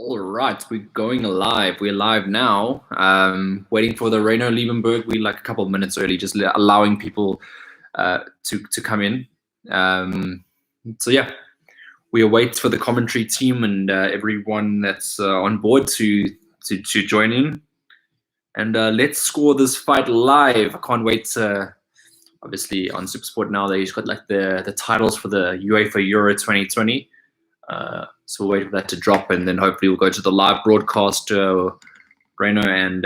All right, we're going live. We're live now. Waiting for the Ryno Liebenberg. We're like a couple of minutes early, just allowing people to come in. So yeah, we await for the commentary team and everyone that's on board to join in. And let's score this fight live. I can't wait. Obviously, on SuperSport now, they've got like the titles for the UEFA Euro 2020. So we'll wait for that to drop, and then hopefully we'll go to the live broadcast. Ryno and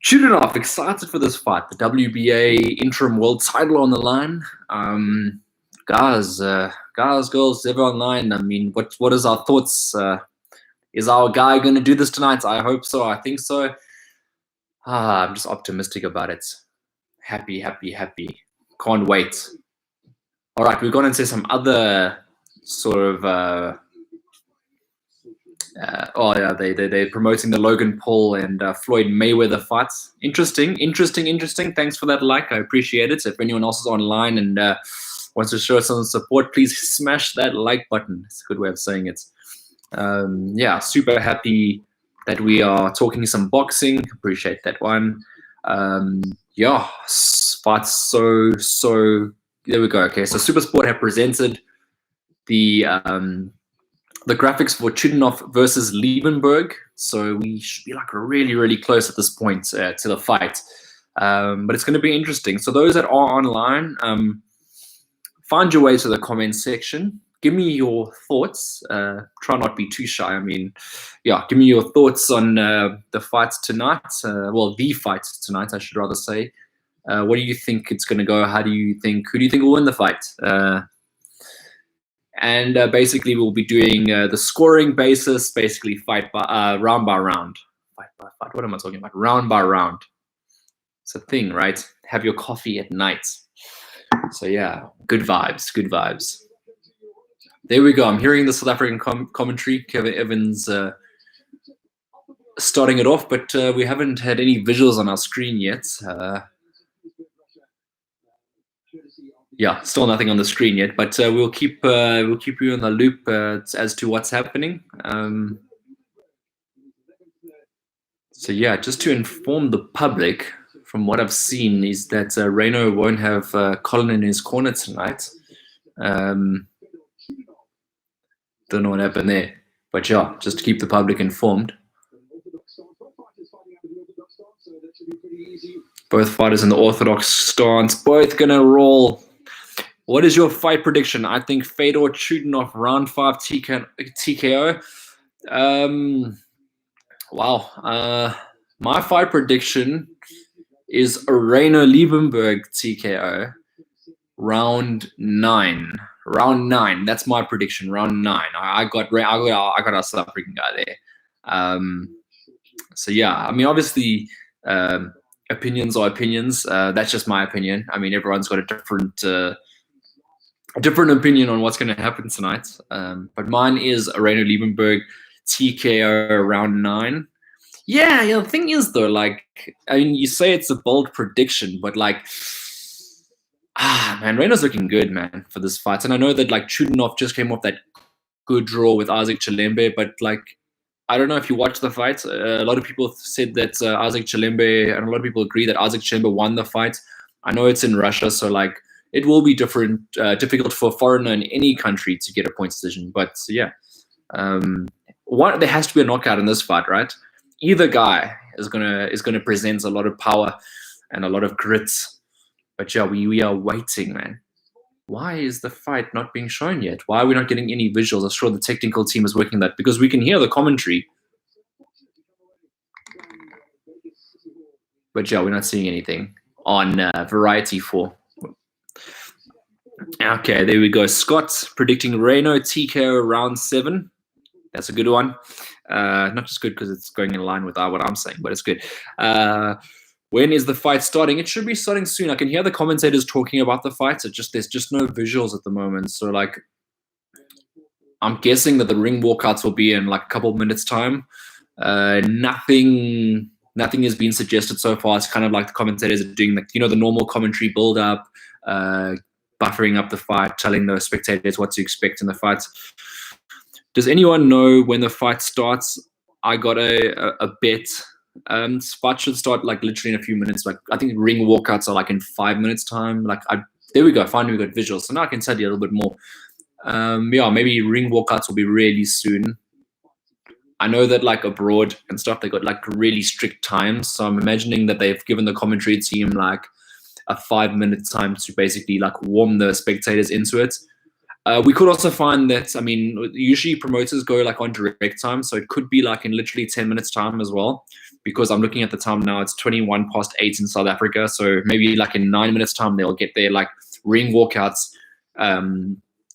Chudinov, excited for this fight. The WBA interim world title on the line. Guys, girls, everyone online. I mean, what is our thoughts? Is our guy going to do this tonight? I hope so. I think so. I'm just optimistic about it. Happy. Can't wait. All right, we've gone into some other sort of they're promoting the Logan Paul and Floyd Mayweather fights. Interesting. Thanks for that like. I appreciate it. If anyone else is online and wants to show us some support, please smash that like button. It's a good way of saying it. Yeah, super happy that we are talking some boxing. Appreciate that one. Yeah, fights so there we go. Okay, so SuperSport have presented the graphics for Chudinov versus Liebenberg. So we should be like really close at this point to the fight. But it's going to be interesting. So those that are online, find your way to the comment section. Give me your thoughts. Try not to be too shy. I mean, yeah, give me your thoughts on the fights tonight. Well, the fights tonight, I should rather say. What do you think it's going to go? Who do you think will win the fight? And basically, we'll be doing the scoring basis, basically fight by round by round. Fight by fight. What am I talking about? Round by round. It's a thing, right? Have your coffee at night. So yeah, good vibes. There we go. I'm hearing the South African commentary. Kevin Evans starting it off, but we haven't had any visuals on our screen yet. Yeah, still nothing on the screen yet, but we'll keep you in the loop as to what's happening. So yeah, just to inform the public, from what I've seen, is that Ryno won't have Colin in his corner tonight. Don't know what happened there, but yeah, just to keep the public informed. Both fighters in the orthodox stance, both gonna roll. What is your fight prediction? I think Fedor Chudinov round 5 TKO. Wow. My fight prediction is a Ryno Liebenberg TKO round 9. Round 9. That's my prediction. Round 9. I got our South African guy there. So yeah, I mean, obviously, opinions are opinions. That's just my opinion. I mean, everyone's got a different opinion on what's going to happen tonight. But mine is a Ryno Liebenberg TKO around 9. Yeah, the thing is though, like, I mean, you say it's a bold prediction, but like, man, Ryno's looking good, man, for this fight. And I know that like Chudinov just came off that good draw with Isaac Chilembe, but like, I don't know if you watched the fight. A lot of people said that Isaac Chilembe, and a lot of people agree that Isaac Chilembe won the fight. I know it's in Russia, so like, it will be difficult for a foreigner in any country to get a point decision. But yeah, there has to be a knockout in this fight, right? Either guy is gonna present a lot of power and a lot of grit. But yeah, we are waiting, man. Why is the fight not being shown yet? Why are we not getting any visuals? I'm sure the technical team is working that, because we can hear the commentary. But yeah, we're not seeing anything on Variety 4. Okay, there we go. Scott predicting Ryno TKO round 7. That's a good one. Not just good because it's going in line with what I'm saying, but it's good. When is the fight starting? It should be starting soon. I can hear the commentators talking about the fights. There's just no visuals at the moment. So like, I'm guessing that the ring walkouts will be in like a couple of minutes time. Nothing has been suggested so far. It's kind of like the commentators are doing the normal commentary build up, buffering up the fight, telling the spectators what to expect in the fight. Does anyone know when the fight starts? I got a bet. Fight should start like literally in a few minutes. Like I think ring walkouts are like in 5 minutes time. There we go. Finally, we got visuals. So now I can tell you a little bit more. Yeah, maybe ring walkouts will be really soon. I know that like abroad and stuff, they got like really strict times. So I'm imagining that they've given the commentary team like a 5-minute time to basically like warm the spectators into it. We could also find that, I mean, usually promoters go like on direct time. So it could be like in literally 10 minutes time as well, because I'm looking at the time now, it's 8:21 in South Africa. So maybe like in 9 minutes time, they'll get their like ring walkouts.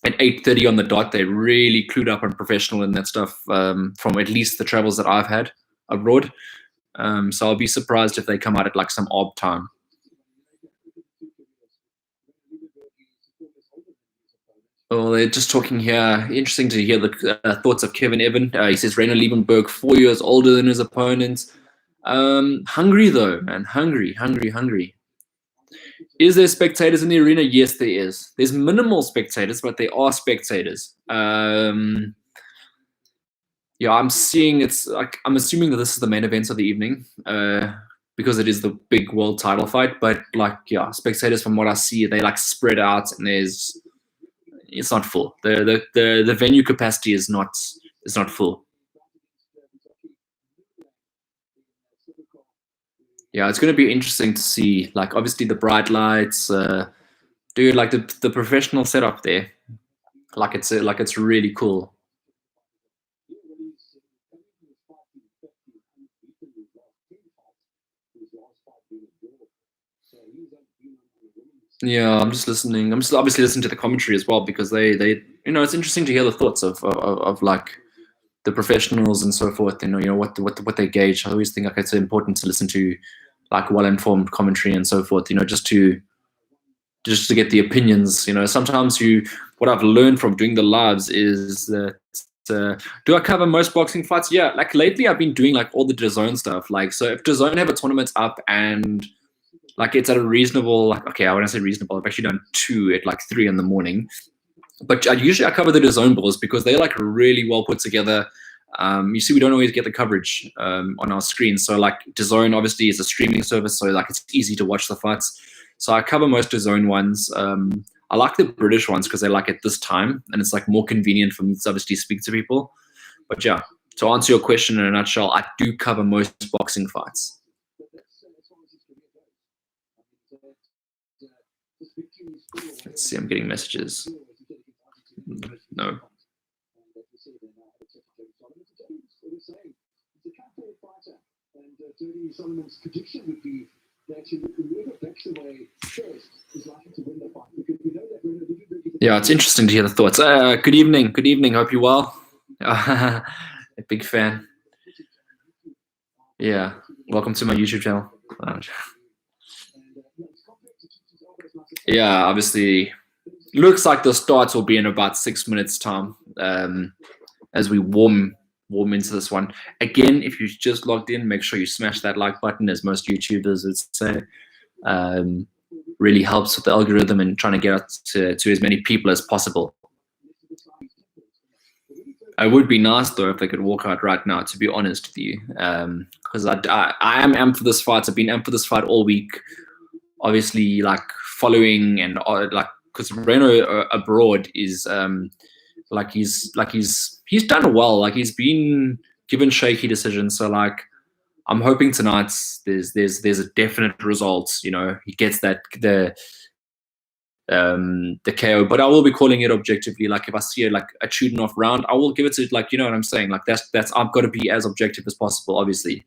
At 8:30 on the dot. They're really clued up and professional in that stuff, from at least the travels that I've had abroad. So I'll be surprised if they come out at like some odd time. Well, they're just talking here. Interesting to hear the thoughts of Kevin Evan. He says Ryno Liebenberg, 4 years older than his opponent. Hungry though, man. Hungry. Is there spectators in the arena? Yes, there is. There's minimal spectators, but there are spectators. Yeah, I'm seeing it's like I'm assuming that this is the main event of the evening, because it is the big world title fight. But like, yeah, spectators from what I see, they like spread out, and it's not full. The venue capacity is not full. Yeah, it's going to be interesting to see. Like, obviously the bright lights, dude, like the professional setup there, like it's really cool. Yeah, I'm just listening. I'm just obviously listening to the commentary as well, because they it's interesting to hear the thoughts of like the professionals and so forth. What they gauge. I always think like it's important to listen to like well-informed commentary and so forth. Just to get the opinions. Sometimes what I've learned from doing the lives is that. Do I cover most boxing fights? Yeah, like lately I've been doing like all the DAZN stuff. Like, so if DAZN have a tournament up and like it's at a reasonable, like, okay, I wouldn't say reasonable. I've actually done 2 at like 3 in the morning. But usually I cover the DAZN balls because they're like really well put together. You see, we don't always get the coverage on our screen. So like DAZN obviously is a streaming service, so like it's easy to watch the fights. So I cover most DAZN ones. I like the British ones because they're like at this time, and it's like more convenient for me to obviously speak to people. But yeah, to answer your question in a nutshell, I do cover most boxing fights. Let's see, I'm getting messages. No. Yeah, it's interesting to hear the thoughts. Good evening. Hope you're well. A big fan. Yeah, welcome to my YouTube channel. Yeah, obviously, looks like the starts will be in about 6 minutes time, as we warm into this one. Again, if you just logged in, make sure you smash that like button, as most YouTubers would say. Really helps with the algorithm and trying to get out to as many people as possible. It would be nice though if they could walk out right now, to be honest with you, because I am amped for this fight. I've been amped for this fight all week. Obviously, like following and like, because Ryno abroad is he's done well. Like, he's been given shaky decisions. So like, I'm hoping tonight there's a definite result. He gets the KO, but I will be calling it objectively. Like, if I see like a Chudinov round, I will give it to, like, you know what I'm saying? Like, that's I've got to be as objective as possible, obviously.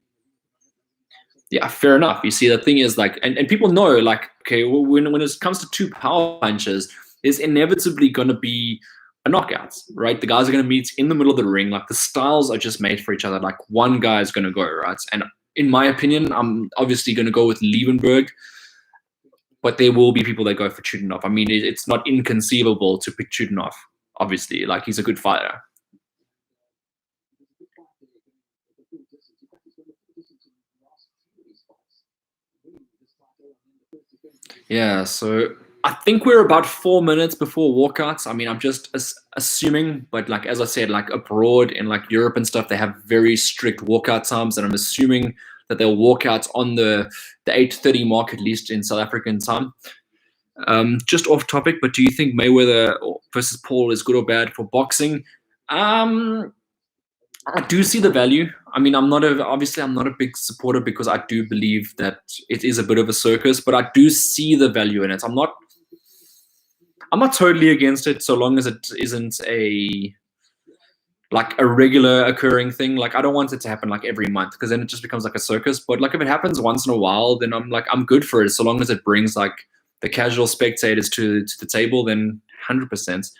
Yeah, fair enough. You see, the thing is, like, and people know, like, okay, when it comes to 2 power punches, there's inevitably going to be a knockout, right? The guys are going to meet in the middle of the ring. Like, the styles are just made for each other. Like, one guy is going to go, right? And in my opinion, I'm obviously going to go with Liebenberg, but there will be people that go for Chudinov. I mean, it's not inconceivable to pick Chudinov, obviously. Like, he's a good fighter. Yeah, so I think we're about 4 minutes before walkouts. I mean, I'm just assuming, but like as I said, like abroad in like Europe and stuff, they have very strict walkout times, and I'm assuming that they'll walk out on the 8:30 mark, at least in South African time. Just off topic, but do you think Mayweather versus Paul is good or bad for boxing? I do see the value. I mean, obviously I'm not a big supporter because I do believe that it is a bit of a circus, but I do see the value in it. I'm not totally against it so long as it isn't a regular occurring thing. Like I don't want it to happen like every month because then it just becomes like a circus. But like if it happens once in a while, then I'm good for it so long as it brings like the casual spectators to the table. Then 100%.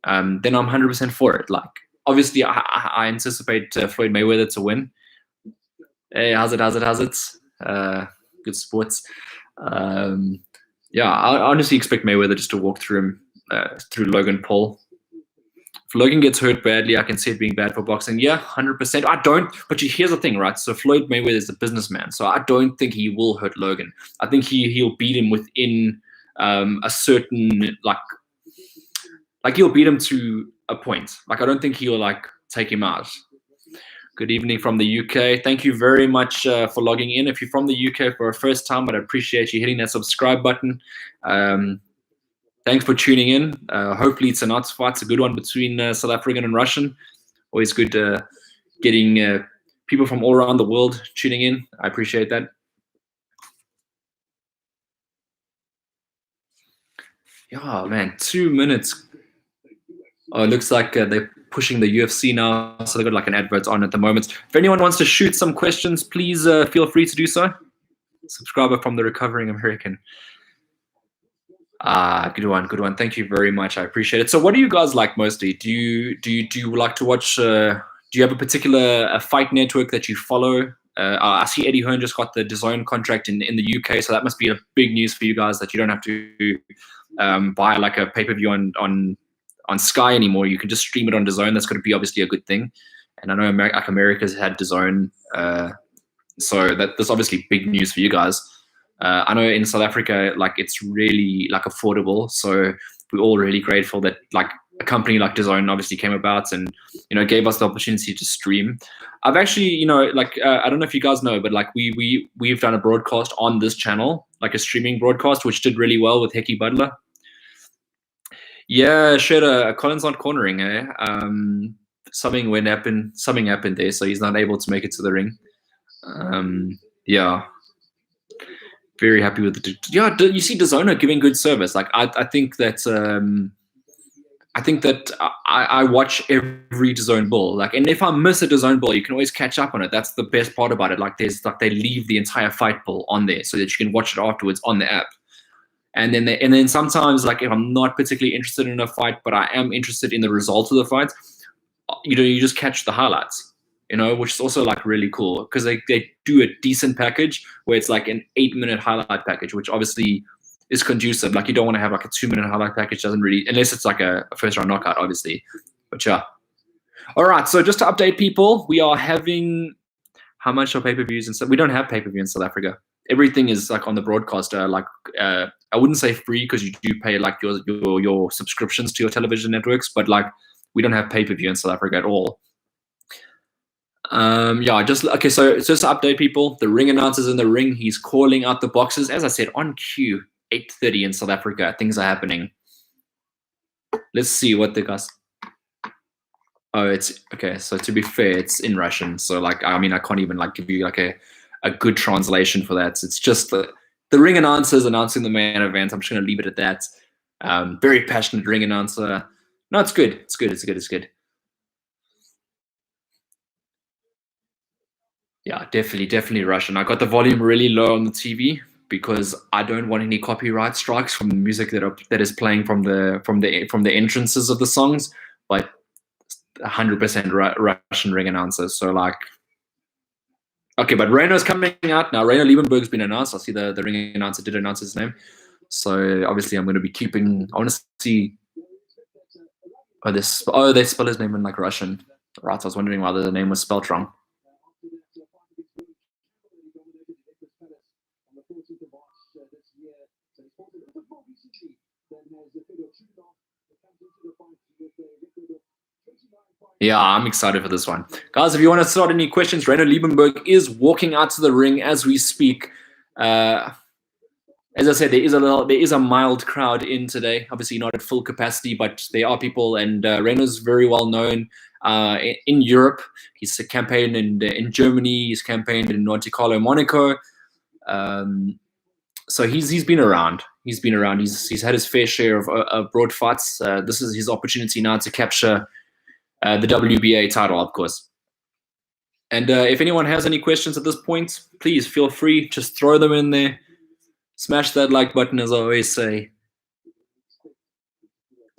Then I'm 100% for it. Like obviously I anticipate Floyd Mayweather to win. Hey, how's it? Good sports. Yeah, I honestly expect Mayweather just to walk through him, through Logan Paul. If Logan gets hurt badly, I can see it being bad for boxing. Yeah, 100%. I don't. But here's the thing, right? So Floyd Mayweather is a businessman, so I don't think he will hurt Logan. I think he'll beat him within a certain like he'll beat him to a point. Like I don't think he'll like take him out. Good evening from the UK. Thank you very much for logging in. If you're from the UK for a first time, I'd appreciate you hitting that subscribe button. Thanks for tuning in. Hopefully tonight's fight's a good one between South African and Russian. Always good getting people from all around the world tuning in. I appreciate that. Yeah, man, 2 minutes. Oh, it looks like they're pushing the UFC now, so they've got like an advert on at the moment. If anyone wants to shoot some questions, please feel free to do so. Subscriber from the Recovering American. Good one. Thank you very much. I appreciate it. So what do you guys like mostly? Do you like to watch, do you have a particular fight network that you follow? I see Eddie Hearn just got the DAZN contract in the UK, so that must be a big news for you guys that you don't have to buy like a pay-per-view on Sky anymore. You can just stream it on DAZN. That's going to be obviously a good thing. And I know America's had DAZN, so that's obviously big news for you guys. I know in South Africa, like it's really like affordable. So we're all really grateful that like a company like DAZN obviously came about and gave us the opportunity to stream. I've actually I don't know if you guys know, but like we've done a broadcast on this channel, like a streaming broadcast, which did really well with Hecky Butler. Yeah, sure. Colin's not cornering, eh? Something happened there, so he's not able to make it to the ring. Yeah. Very happy with it. Yeah, you see DAZN giving good service. Like I think that I watch every DAZN ball. Like, and if I miss a DAZN ball, you can always catch up on it. That's the best part about it. Like they leave the entire fight ball on there so that you can watch it afterwards on the app. And then sometimes, like if I'm not particularly interested in a fight, but I am interested in the result of the fight, you just catch the highlights. Which is also like really cool because they do a decent package where it's like an 8-minute highlight package, which obviously is conducive. Like you don't want to have like a 2-minute highlight package, doesn't really, unless it's like a first round knockout, obviously. But yeah. All right. So just to update people, we are having how much are pay-per-views and stuff? We don't have pay-per-view in South Africa. Everything is like on the broadcaster. Like I wouldn't say free because you do pay like your subscriptions to your television networks, but like we don't have pay-per-view in South Africa at all. Yeah, okay, so just to update people, the ring announcer's in the ring. He's calling out the boxes. As I said, on cue, 8:30 in South Africa, things are happening. Let's see what the guys. Oh, it's okay. So to be fair, it's in Russian. So like, I mean, I can't even like give you like a good translation for that. It's just the ring announcer is announcing the main event. I'm just gonna leave it at that. Very passionate ring announcer. No, it's good. It's good. Yeah, definitely Russian. I got the volume really low on the TV because I don't want any copyright strikes from the music that is playing from the entrances of the songs. But 100% Russian ring announcer. So like, okay, but Ryno's coming out now. Ryno Liebenberg's been announced. I see the ring announcer did announce his name. So obviously I'm going to be keeping. I want to see. Oh, they spell his name in like Russian. Right. I was wondering why the name was spelled wrong. Yeah, I'm excited for this one. Guys, if you want to start any questions, Ryno Liebenberg is walking out to the ring as we speak. As I said, there is a mild crowd in today. Obviously not at full capacity, but there are people, and Ryno's very well known in Europe. He's campaigned in Germany. He's campaigned in Monte Carlo, Monaco. So he's been around. He's been around. He's had his fair share of broad fights. This is his opportunity now to capture the WBA title, of course. And if anyone has any questions at this point, please feel free. Just throw them in there. Smash that like button, as I always say.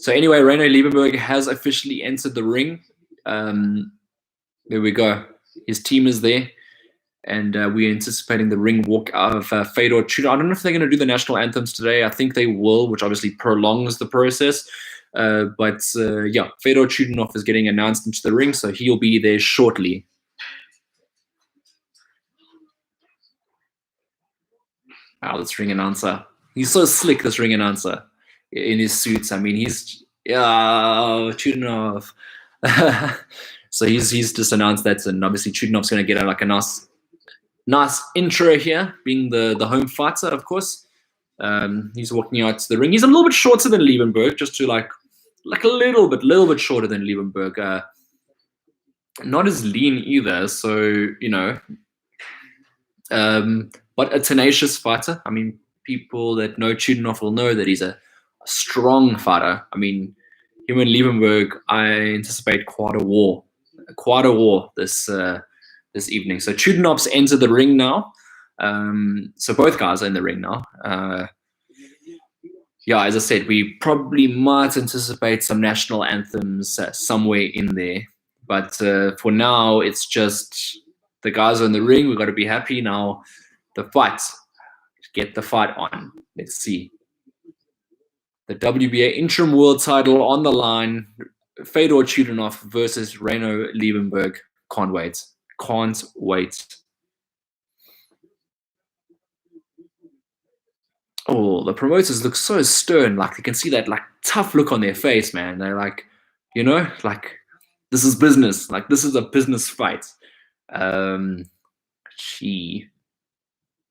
So anyway, Ryno Liebenberg has officially entered the ring. There we go. His team is there. And we're anticipating the ring walk of Fedor Chudinov. I don't know if they're going to do the national anthems today. I think they will, which obviously prolongs the process. But yeah, Fedor Chudinov is getting announced into the ring, so he'll be there shortly. Wow, this ring announcer. He's so slick, this ring announcer, in his suits. I mean, he's, yeah, Chudinov. So he's just announced that, and obviously Chudinov's going to get like a nice intro here, being the home fighter, of course. He's walking out to the ring. He's a little bit shorter than Liebenberg, just to like a little bit shorter than Liebenberg. Not as lean either, so you know. But a tenacious fighter. I mean, people that know Chudinov will know that he's a strong fighter. I mean, him and Liebenberg, I anticipate quite a war this evening. So Chudinov's entered the ring now. So both guys are in the ring now. Yeah, as I said, we probably might anticipate some national anthems somewhere in there. But for now, it's just the guys are in the ring. We've got to be happy now. The fight. Get the fight on. Let's see. The WBA interim world title on the line. Fedor Chudinov versus Ryno Liebenberg. Can't wait. Can't wait. Oh, the promoters look so stern. Like, you can see that like tough look on their face, man. They're like, you know, like, this is business. Like, this is a business fight.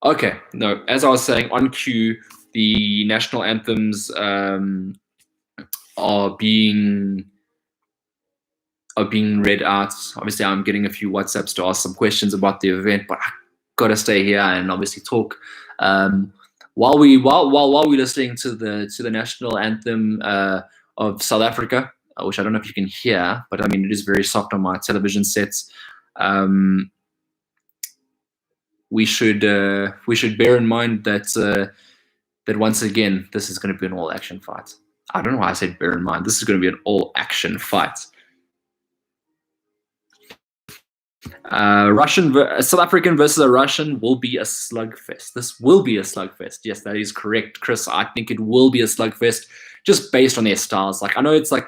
Okay, no, as I was saying, on cue, the national anthems are being read out. Obviously, I'm getting a few WhatsApps to ask some questions about the event, but I gotta stay here and obviously talk while we're listening to the national anthem of South Africa, which I don't know if you can hear, but I mean it is very soft on my television sets. We should bear in mind that that once again this is going to be an all-action fight. I don't know why I said bear in mind. This is going to be an all-action fight. South African versus a Russian will be a slugfest. This will be a slugfest. Yes, that is correct, Chris. I think it will be a slugfest just based on their styles. Like, I know it's like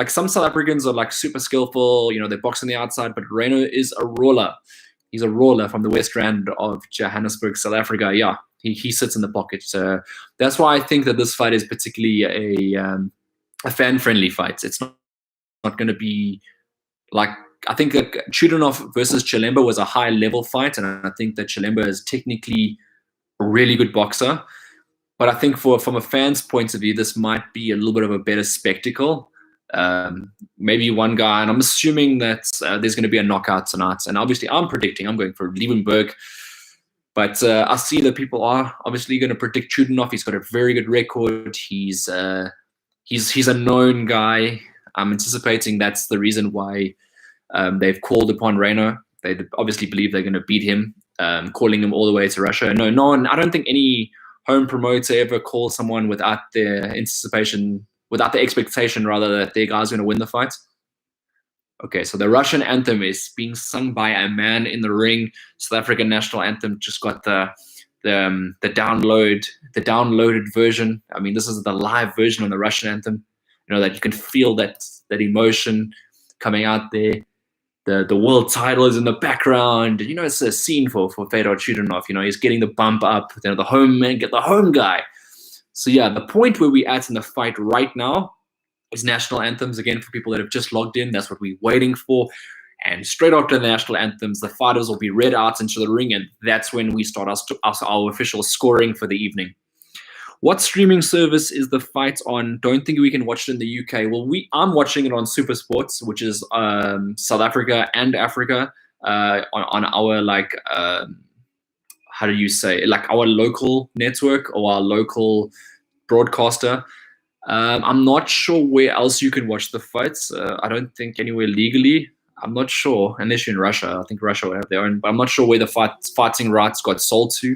some South Africans are like super skillful, you know, they box on the outside, but Ryno is a roller. He's a roller from the West Rand of Johannesburg, South Africa. Yeah, he sits in the pocket. So that's why I think that this fight is particularly a fan-friendly fight. It's not going to be like, I think that Chudinov versus Chilemba was a high-level fight, and I think that Chilemba is technically a really good boxer. But I think from a fan's point of view, this might be a little bit of a better spectacle. Maybe one guy, and I'm assuming that there's going to be a knockout tonight. And obviously, I'm going for Liebenberg. But I see that people are obviously going to predict Chudinov. He's got a very good record. He's a known guy. I'm anticipating that's the reason why they've called upon Ryno. They obviously believe they're going to beat him, calling him all the way to Russia. No one. I don't think any home promoter ever calls someone without their anticipation, without the expectation, rather, that their guy's going to win the fight. Okay, so the Russian anthem is being sung by a man in the ring. South African national anthem just got the downloaded version. I mean, this is the live version of the Russian anthem. You know, that you can feel that emotion coming out there. The world title is in the background. You know, it's a scene for Fedor Chudinov. You know, he's getting the bump up. You know, the home man, get the home guy. So yeah, the point where we're at in the fight right now, these national anthems again for people that have just logged in. That's what we're waiting for. And straight after the national anthems, the fighters will be read out into the ring, and that's when we start our official scoring for the evening. What streaming service is the fight on? Don't think we can watch it in the UK. Well, I'm watching it on Super Sports, which is South Africa and Africa, on our how do you say, like our local network or our local broadcaster. I'm not sure where else you can watch the fights. I don't think anywhere legally. I'm not sure, unless you're in Russia. I think Russia will have their own, but I'm not sure where the fighting rights got sold to,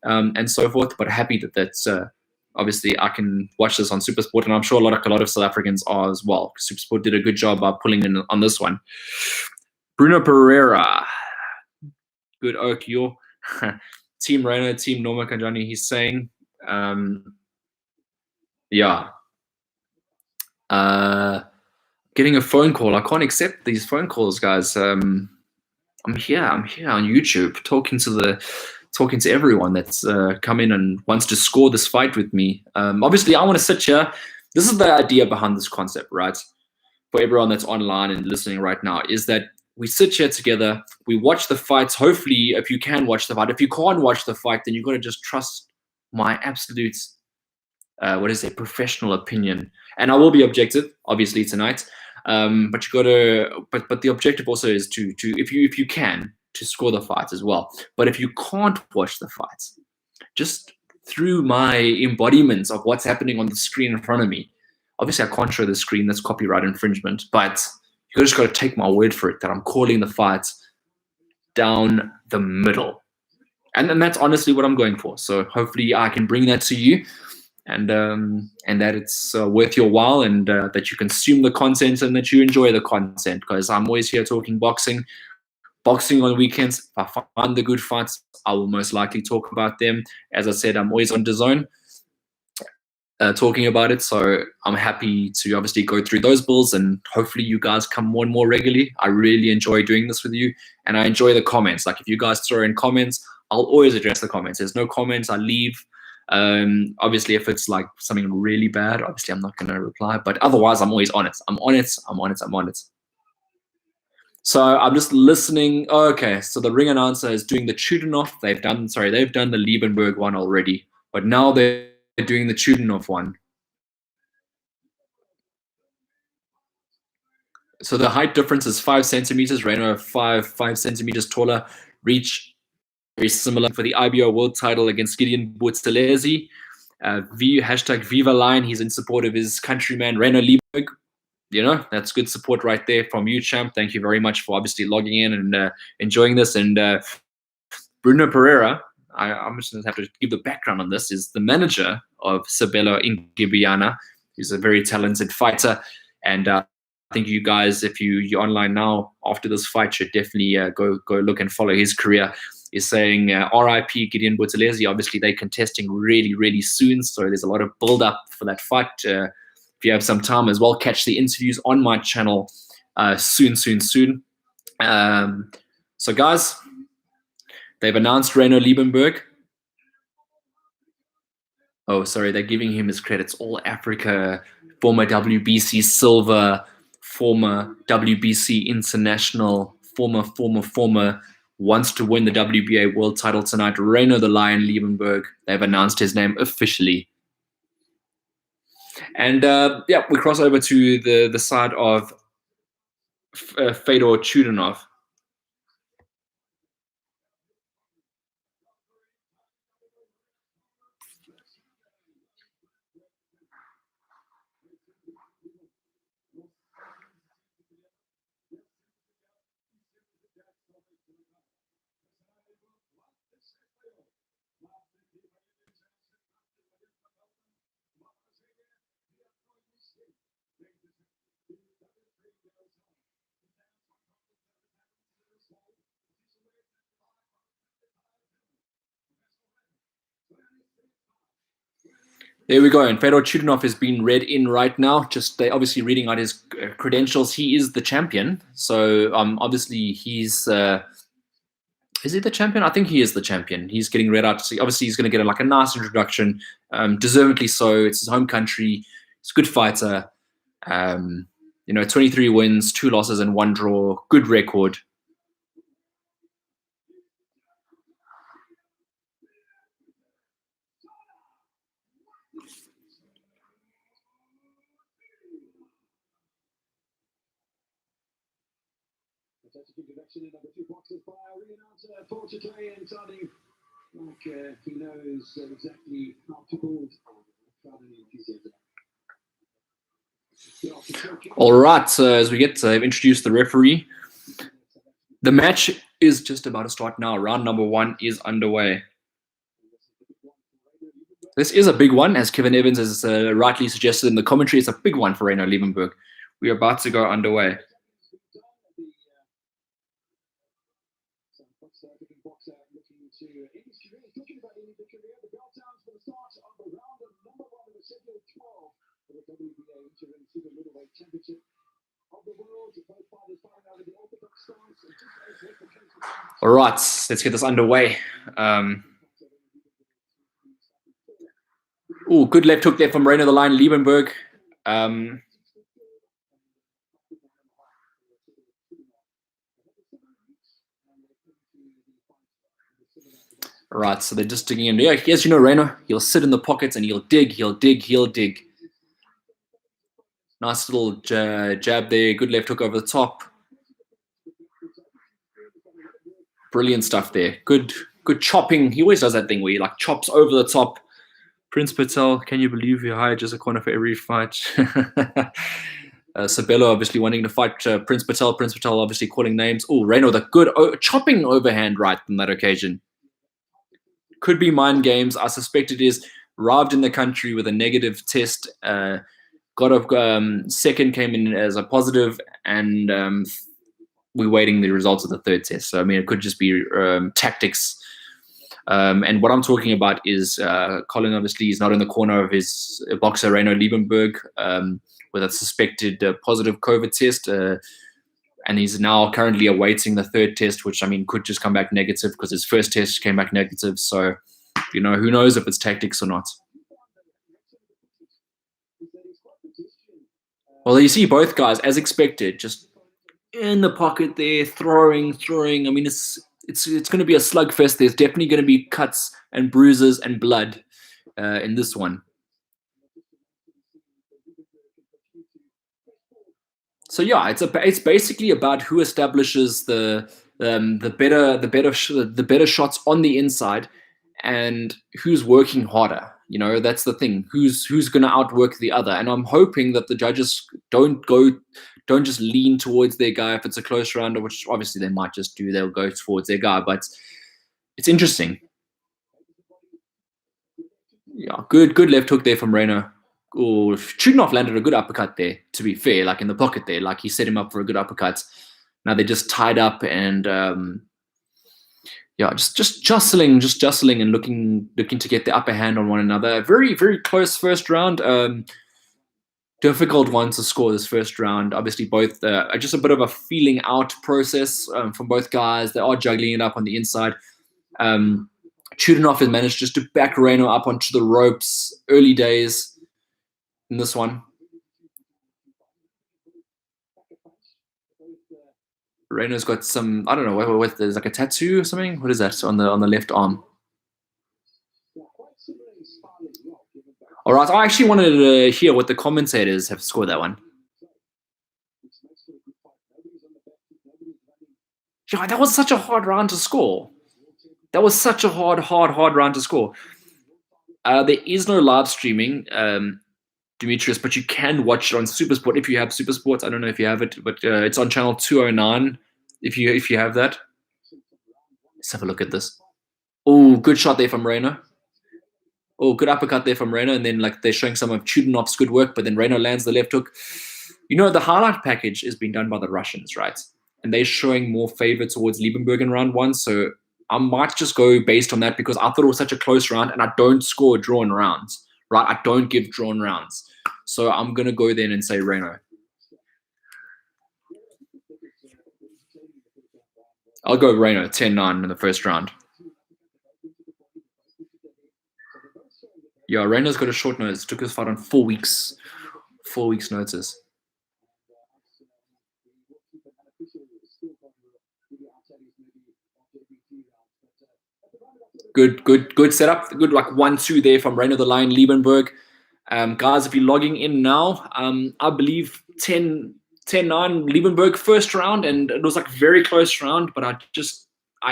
and so forth. But happy that's obviously I can watch this on SuperSport, and I'm sure a lot of South Africans are as well. SuperSport did a good job by pulling in on this one. Bruno Pereira, good oak, your Team Ryno, Team Norma Kanjani. He's saying, yeah. Getting a phone call. I can't accept these phone calls, guys. I'm here on YouTube talking to everyone that's come in and wants to score this fight with me. Obviously, I want to sit here. This is the idea behind this concept, right? For everyone that's online and listening right now, is that we sit here together, we watch the fights. Hopefully, if you can watch the fight. If you can't watch the fight, then you've got to just trust my absolute, professional opinion. And I will be objective, obviously, tonight. But you got to. But the objective also is to if you can, to score the fights as well. But if you can't watch the fights, just through my embodiment of what's happening on the screen in front of me. Obviously, I can't show the screen. That's copyright infringement. But you just got to take my word for it that I'm calling the fights down the middle. And that's honestly what I'm going for. So hopefully I can bring that to you. And that it's worth your while, and that you consume the content and that you enjoy the content, because I'm always here talking boxing on weekends. If I find the good fights, I will most likely talk about them. As I said, I'm always on DAZN talking about it, so I'm happy to obviously go through those bills, and hopefully you guys come more and more regularly. I really enjoy doing this with you, and I enjoy the comments. Like if you guys throw in comments, I'll always address the comments. There's no comments, I leave. Obviously, if it's like something really bad, obviously I'm not going to reply, but otherwise I'm always on it. I'm on it. So I'm just listening. Okay, so the ring announcer is doing the Chudinov. They've done the Liebenberg one already, but now they're doing the Chudinov one. So the height difference is 5 centimeters. Ryno 5 centimeters taller. Reach very similar for the IBO world title against Gideon Buthelezi. Hashtag Viva Lion. He's in support of his countryman Ryno Liebenberg. You know, that's good support right there from you, champ. Thank you very much for obviously logging in and enjoying this. And Bruno Pereira, I'm just going to have to give the background on this, is the manager of Sabelo in Guyana. He's a very talented fighter. And I think you guys, if you're online now after this fight, should definitely go look and follow his career. Is saying RIP Gideon Buthelezi. Obviously, they're contesting really, really soon, so there's a lot of build-up for that fight. If you have some time as well, catch the interviews on my channel soon. So, guys, they've announced Ryno Liebenberg. Oh, sorry, they're giving him his credits. All Africa, former WBC silver, former WBC international, former. Wants to win the WBA world title tonight. Ryno the Lion Liebenberg. They've announced his name officially. And we cross over to the side of Fedor Chudinov. There we go. And Fedor Chudinov has been read in right now. Just they're obviously reading out his credentials. He is the champion. So obviously he's is he the champion? I think he is the champion. He's getting read out. So obviously he's going to get a nice introduction. Deservedly so. It's his home country. He's a good fighter. You know, 23 wins, 2 losses, and 1 draw. Good record. Number 2 boxes by announcer for today, and sounding like he knows exactly how to hold. All right, so as we get to introduce the referee, the match is just about to start now. Round number 1 is underway. This is a big one, as Kevin Evans has rightly suggested in the commentary. It's a big one for Ryno Liebenberg. We are about to go underway. All right, let's get this underway. Oh, good left hook there from Ryno the Lion Liebenberg. Right, so they're just digging in. Yeah, as you know, Ryno, he'll sit in the pockets and he'll dig, he'll dig, he'll dig. Nice little jab there. Good left hook over the top. Brilliant stuff there. Good chopping. He always does that thing where he like chops over the top. Prince Patel, can you believe he hired just a corner for every fight? Sabella obviously wanting to fight Prince Patel. Prince Patel obviously calling names. Oh, Ryno with a good chopping overhand right on that occasion. Could be mind games. I suspect it is. Arrived in the country with a negative test. Got a second, came in as a positive, and we're waiting the results of the third test. So, I mean, it could just be tactics. And what I'm talking about is Colin obviously is not in the corner of his boxer, Ryno Liebenberg, with a suspected positive COVID test. And he's now currently awaiting the third test, which, I mean, could just come back negative because his first test came back negative. So, you know, who knows if it's tactics or not. Well, you see both guys, as expected, just in the pocket there, throwing. I mean, it's going to be a slugfest. There's definitely going to be cuts and bruises and blood in this one. So yeah, it's basically about who establishes the better shots on the inside, and who's working harder. You know, that's the thing. Who's going to outwork the other? And I'm hoping that the judges don't just lean towards their guy if it's a close round, which obviously they might just do. They'll go towards their guy, but it's interesting. Yeah, good left hook there from Ryno. Oh, Chudinov landed a good uppercut there, to be fair, like in the pocket there. Like he set him up for a good uppercut. Now they're just tied up and yeah, just jostling and looking to get the upper hand on one another. Very, very close first round. Difficult one to score this first round. Obviously, both just a bit of a feeling out process from both guys. They are juggling it up on the inside. Chudinov has managed just to back Ryno up onto the ropes early days in this one. Ryno's got some, I don't know, what there's like a tattoo or something. What is that on the left arm? All right, I actually wanted to hear what the commentators have scored that one. Yeah, that was such a hard round to score. That was such a hard round to score. There is no live streaming, Demetrius, but you can watch it on SuperSport if you have SuperSport. I don't know if you have it, but it's on channel 209 if you have that. Let's have a look at this. Oh, good shot there from Ryno. Oh, good uppercut there from Ryno, and then like they're showing some of Chudinov's good work, but then Ryno lands the left hook. You know, the highlight package is being done by the Russians, right? And they're showing more favor towards Liebenberg in round 1, so I might just go based on that because I thought it was such a close round, and I don't score drawn rounds, right? I don't give drawn rounds. So I'm going to go then and say Ryno. I'll go Ryno, 10-9 in the first round. Yeah, Ryno's got a short notice. Took his fight on 4 weeks. 4 weeks notice. Good setup. Good like 1-2 there from Ryno the Lion Liebenberg. Guys, if you're logging in now, I believe 10-9 Liebenberg first round, and it was like a very close round, but I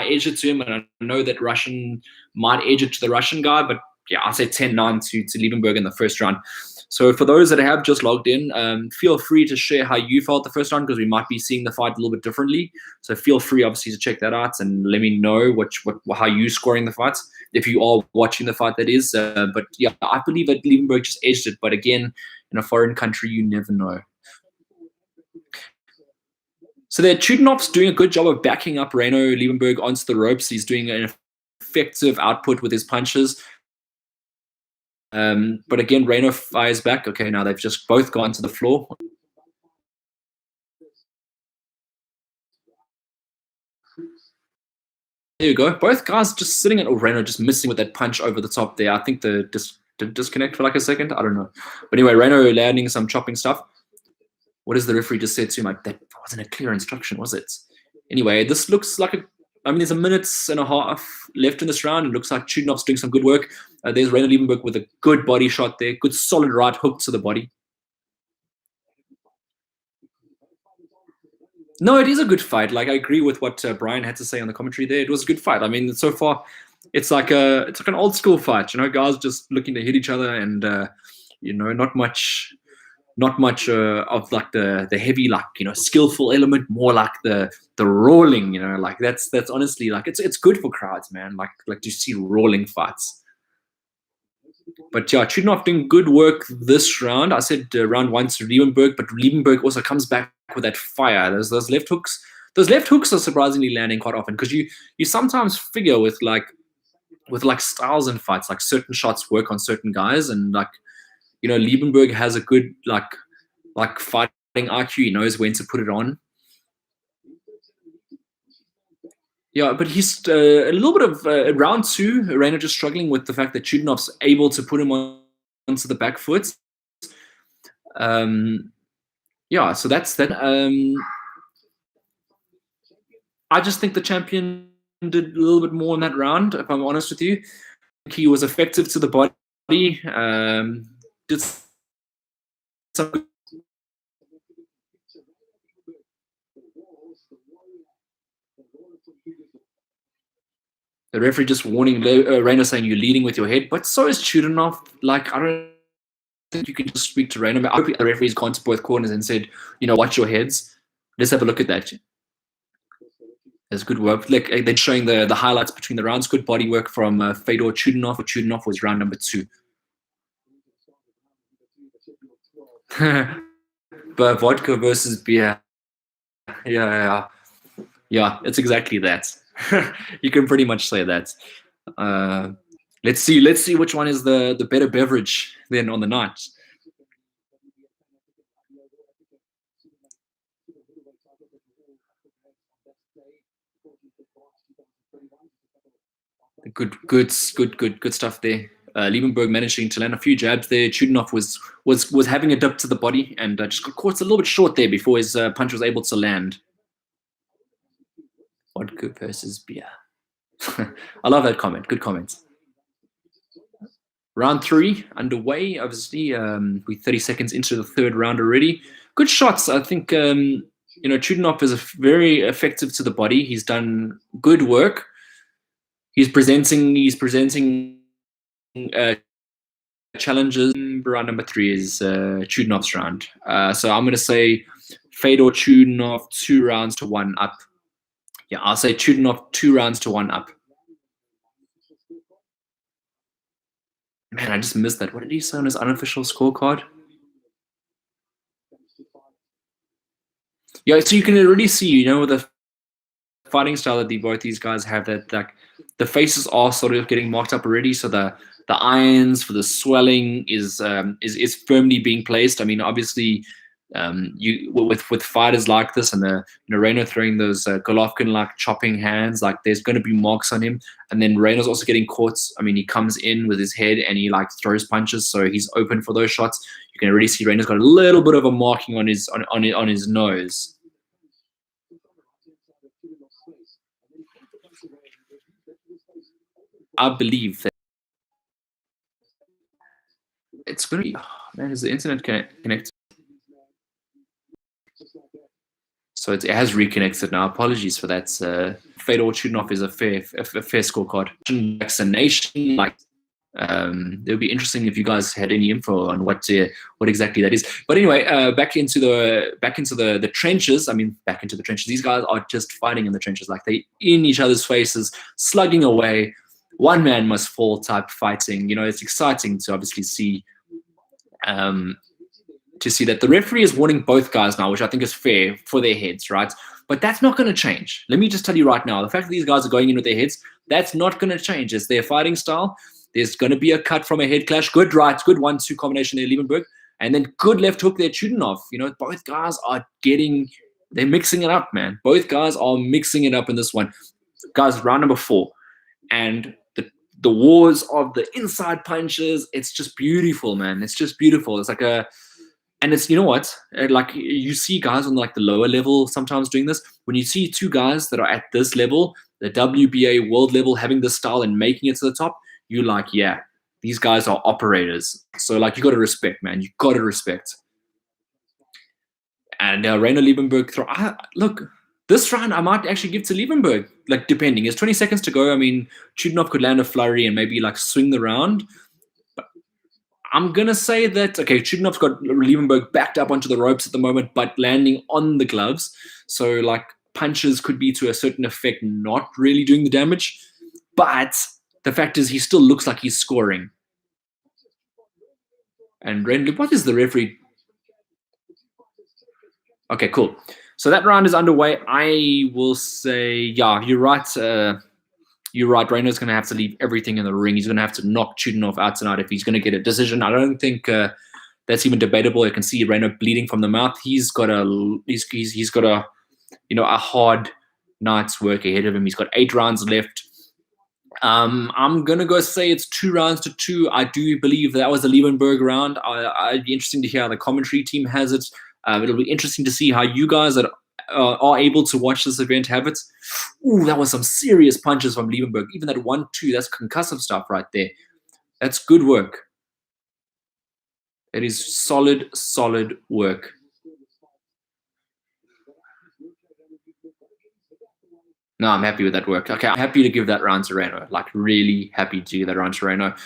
edged it to him, and I know that Russian might edge it to the Russian guy, but yeah, I'll say 10-9 to Liebenberg in the first round. So for those that have just logged in, feel free to share how you felt the first round, because we might be seeing the fight a little bit differently. So feel free, obviously, to check that out and let me know how you scoring the fights, if you are watching the fight, that is. But yeah, I believe that Liebenberg just edged it. But again, in a foreign country, you never know. So there, Chudinov's doing a good job of backing up Ryno Liebenberg onto the ropes. He's doing an effective output with his punches. But again, Ryno fires back. Okay, now they've just both gone to the floor. There you go. Both guys just sitting at Ryno just missing with that punch over the top there. I think the disconnect for like a second. I don't know. But anyway, Ryno landing some chopping stuff. What does the referee just say to him? Like, that wasn't a clear instruction, was it? Anyway, this looks like there's a minute and a half left in this round. It looks like Chudinov's doing some good work. There's Ryno Liebenberg with a good body shot there. Good solid right hook to the body. No, it is a good fight. Like, I agree with what Brian had to say on the commentary there. It was a good fight. I mean, so far, it's like an old school fight. You know, guys just looking to hit each other, and not much of like the heavy, like, skillful element. More like the rolling. Like that's honestly, like, it's good for crowds, man. Like to see rolling fights. But yeah, Chudinov doing good work this round. I said round 1 to Liebenberg, but Liebenberg also comes back with that fire. Those left hooks. Those left hooks are surprisingly landing quite often, because you sometimes figure with styles and fights, like certain shots work on certain guys, and like, Liebenberg has a good like fighting IQ. He knows when to put it on. Yeah, but he's a little bit of round 2. Ryno just struggling with the fact that Chudinov's able to put him onto the back foot. Yeah, so that's that. I just think the champion did a little bit more in that round, if I'm honest with you. I think he was effective to the body. Did some. The referee just warning Ryno, saying you're leading with your head, but so is Chudinov. Like, I don't think you can just speak to Ryno. I hope the referee's gone to both corners and said, watch your heads. Let's have a look at that. There's good work. Like, they're showing the highlights between the rounds. Good body work from Fedor Chudinov. Chudinov was round number 2. But vodka versus beer. Yeah, it's exactly that. You can pretty much say that. Let's see which one is the better beverage then on the night. Good stuff there. Liebenberg managing to land a few jabs there. Chudinov was having a dip to the body, and just got caught a little bit short there before his punch was able to land. Vodka versus beer. I love that comment. Good comments. Round 3 underway. Obviously, we're 30 seconds into the third round already. Good shots. I think Chudinov is very effective to the body. He's done good work. He's presenting challenges. Round number 3 is Chudinov's round. So I'm going to say Fedor Chudinov 2 rounds to 1 up. Yeah, I'll say Chudinov 2 rounds to 1 up. Man, I just missed that. What did he say on his unofficial scorecard? Yeah, so you can already see, with the fighting style that both these guys have, that like the faces are sort of getting marked up already. So the irons for the swelling is firmly being placed. I mean, obviously, you with fighters like this, and Ryno throwing those Golovkin like chopping hands, like there's going to be marks on him. And then Ryno's also getting caught. I mean, he comes in with his head and he like throws punches, so he's open for those shots. You can already see Ryno's got a little bit of a marking on his nose. I believe that it's going to be. Oh, man, is the internet connected? So it has reconnected now. Apologies for that. Fedor Chudinov is a fair scorecard. Vaccination, like it would be interesting if you guys had any info on what exactly that is. But anyway, back into the trenches. I mean, back into the trenches. These guys are just fighting in the trenches, like they in each other's faces, slugging away. One man must fall type fighting. You know, it's exciting to obviously see. To see that the referee is warning both guys now, which I think is fair for their heads, right? But that's not going to change. Let me just tell you right now, the fact that these guys are going in with their heads, that's not going to change. It's their fighting style. There's going to be a cut from a head clash. Good right, good 1-2 combination there, Liebenberg. And then good left hook there, Chudinov. You know, both guys are they're mixing it up, man. Both guys are mixing it up in this one. Guys, round number 4. And the wars of the inside punches, it's just beautiful, man. It's just beautiful. It's like and it's, you know what, like you see guys on like the lower level sometimes doing this. When you see two guys that are at this level, the WBA world level, having this style and making it to the top, you're like, yeah, these guys are operators. So like you got to respect, man. You got to respect. And Ryno Liebenberg throw. Look, this round I might actually give to Liebenberg, like depending. It's 20 seconds to go. I mean, Chudinov could land a flurry and maybe like swing the round. I'm going to say that, okay, Chudinov's got Liebenberg backed up onto the ropes at the moment, but landing on the gloves. So, like, punches could be to a certain effect not really doing the damage. But the fact is he still looks like he's scoring. And what is the referee? Okay, cool. So that round is underway. I will say, yeah, you're right. You're right. Ryno's going to have to leave everything in the ring. He's going to have to knock Chudinov out tonight if he's going to get a decision. I don't think that's even debatable. You can see Ryno bleeding from the mouth. He's got a a hard night's work ahead of him. He's got 8 rounds left. I'm going to go say it's 2 rounds to 2. I do believe that was the Liebenberg round. I'd be interesting to hear how the commentary team has it. It'll be interesting to see how you guys are able to watch this event have it. Ooh, that was some serious punches from Liebenberg. Even that 1-2, that's concussive stuff right there. That's good work. It is solid work. No, I'm happy with that work. Okay, I'm happy to give that round to Ryno. Like, really happy to give that round to Ryno.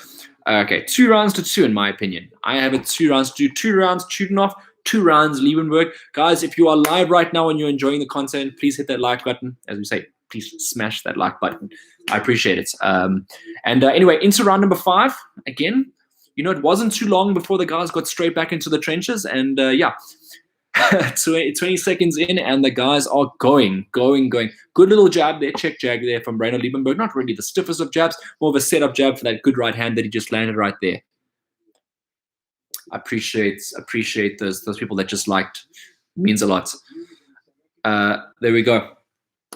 Okay, 2 rounds to 2 in my opinion. I have it 2 rounds to 2 rounds Chudinov, 2 rounds Liebenberg. Guys, if you are live right now and you're enjoying the content, please hit that like button. As we say, please smash that like button. I appreciate it. Anyway, into round number 5. Again, you know, it wasn't too long before the guys got straight back into the trenches. And yeah, 20 seconds in and the guys are going. Good little jab there, check jag there from Ryno Liebenberg. Not really the stiffest of jabs, more of a setup jab for that good right hand that he just landed right there. I appreciate those people that just liked. Means a lot. There we go.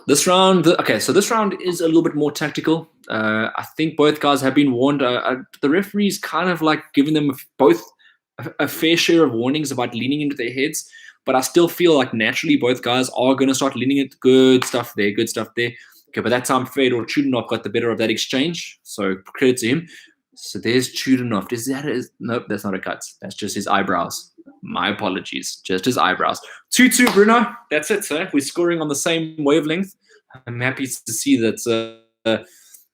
This round, so this round is a little bit more tactical. I think both guys have been warned. The referee's kind of like giving them both a fair share of warnings about leaning into their heads, but I still feel like naturally both guys are going to start leaning into good stuff there. Okay, but that time Fedor Chudinov got the better of that exchange, so credit to him. So there's Chudinov. Nope, that's not a cut. That's just his eyebrows. My apologies. Just his eyebrows. 2-2, Bruno. That's it, sir. We're scoring on the same wavelength. I'm happy to see that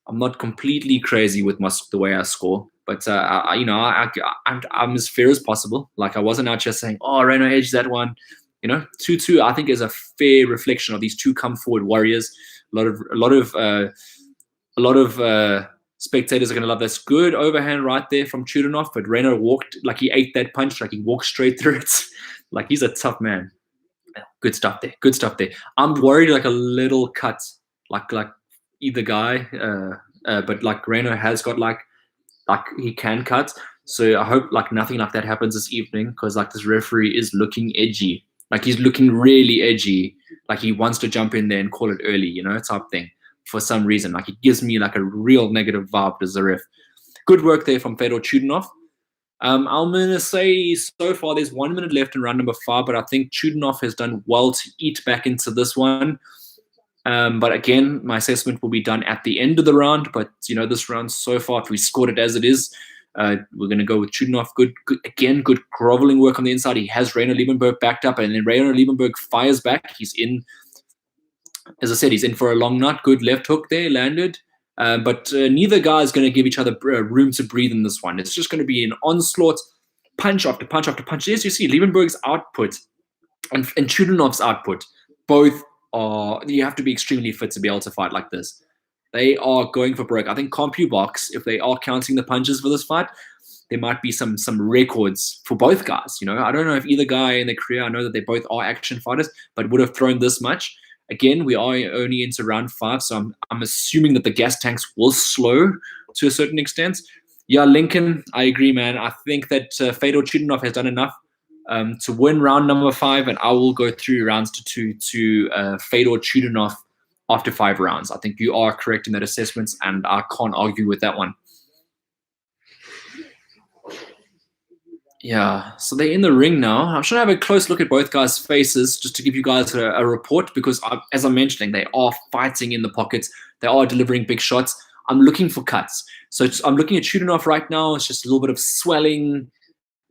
I'm not completely crazy with the way I score. But, I'm as fair as possible. Like, I wasn't out just saying, oh, Ryno edged that one. You know, 2-2, I think, is a fair reflection of these two come-forward warriors. A lot of spectators are going to love this. Good overhand right there from Chudinov, but Ryno walked like he ate that punch, like he walked straight through it. Like, he's a tough man. Good stuff there. I'm worried like a little cut, like either guy, but like Ryno has got like he can cut. So I hope like nothing like that happens this evening, because like this referee is looking edgy. Like, he's looking really edgy. Like, he wants to jump in there and call it early, you know, type thing. For some reason, like, it gives me like a real negative vibe as a ref. Good work there from Fedor Chudinov. I'm gonna say so far there's 1 minute left in round number 5, but I think Chudinov has done well to eat back into this one. But again, my assessment will be done at the end of the round. But this round so far, if we scored it as it is, we're going to go with Chudinov. Good groveling work on the inside. He has Ryno Liebenberg backed up, and then Ryno Liebenberg fires back. He's in, as I said, he's in for a long nut. Good left hook there, landed. But neither guy is going to give each other room to breathe in this one. It's just going to be an onslaught, punch after punch after punch. As you see, Liebenberg's output and Chudinov's output, both are, you have to be extremely fit to be able to fight like this. They are going for broke. I think CompuBox, if they are counting the punches for this fight, there might be some records for both guys. I don't know if either guy in their career, I know that they both are action fighters, but would have thrown this much. Again, we are only into round 5, so I'm assuming that the gas tanks will slow to a certain extent. Yeah, Lincoln, I agree, man. I think that Fedor Chudinov has done enough to win round number 5, and I will go through rounds to Fedor Chudinov after 5 rounds. I think you are correct in that assessment, and I can't argue with that one. Yeah, so they're in the ring now. I'm trying to have a close look at both guys' faces just to give you guys a report, because as I'm mentioning, they are fighting in the pockets. They are delivering big shots. I'm looking for cuts. So I'm looking at Chudinov right now. It's just a little bit of swelling,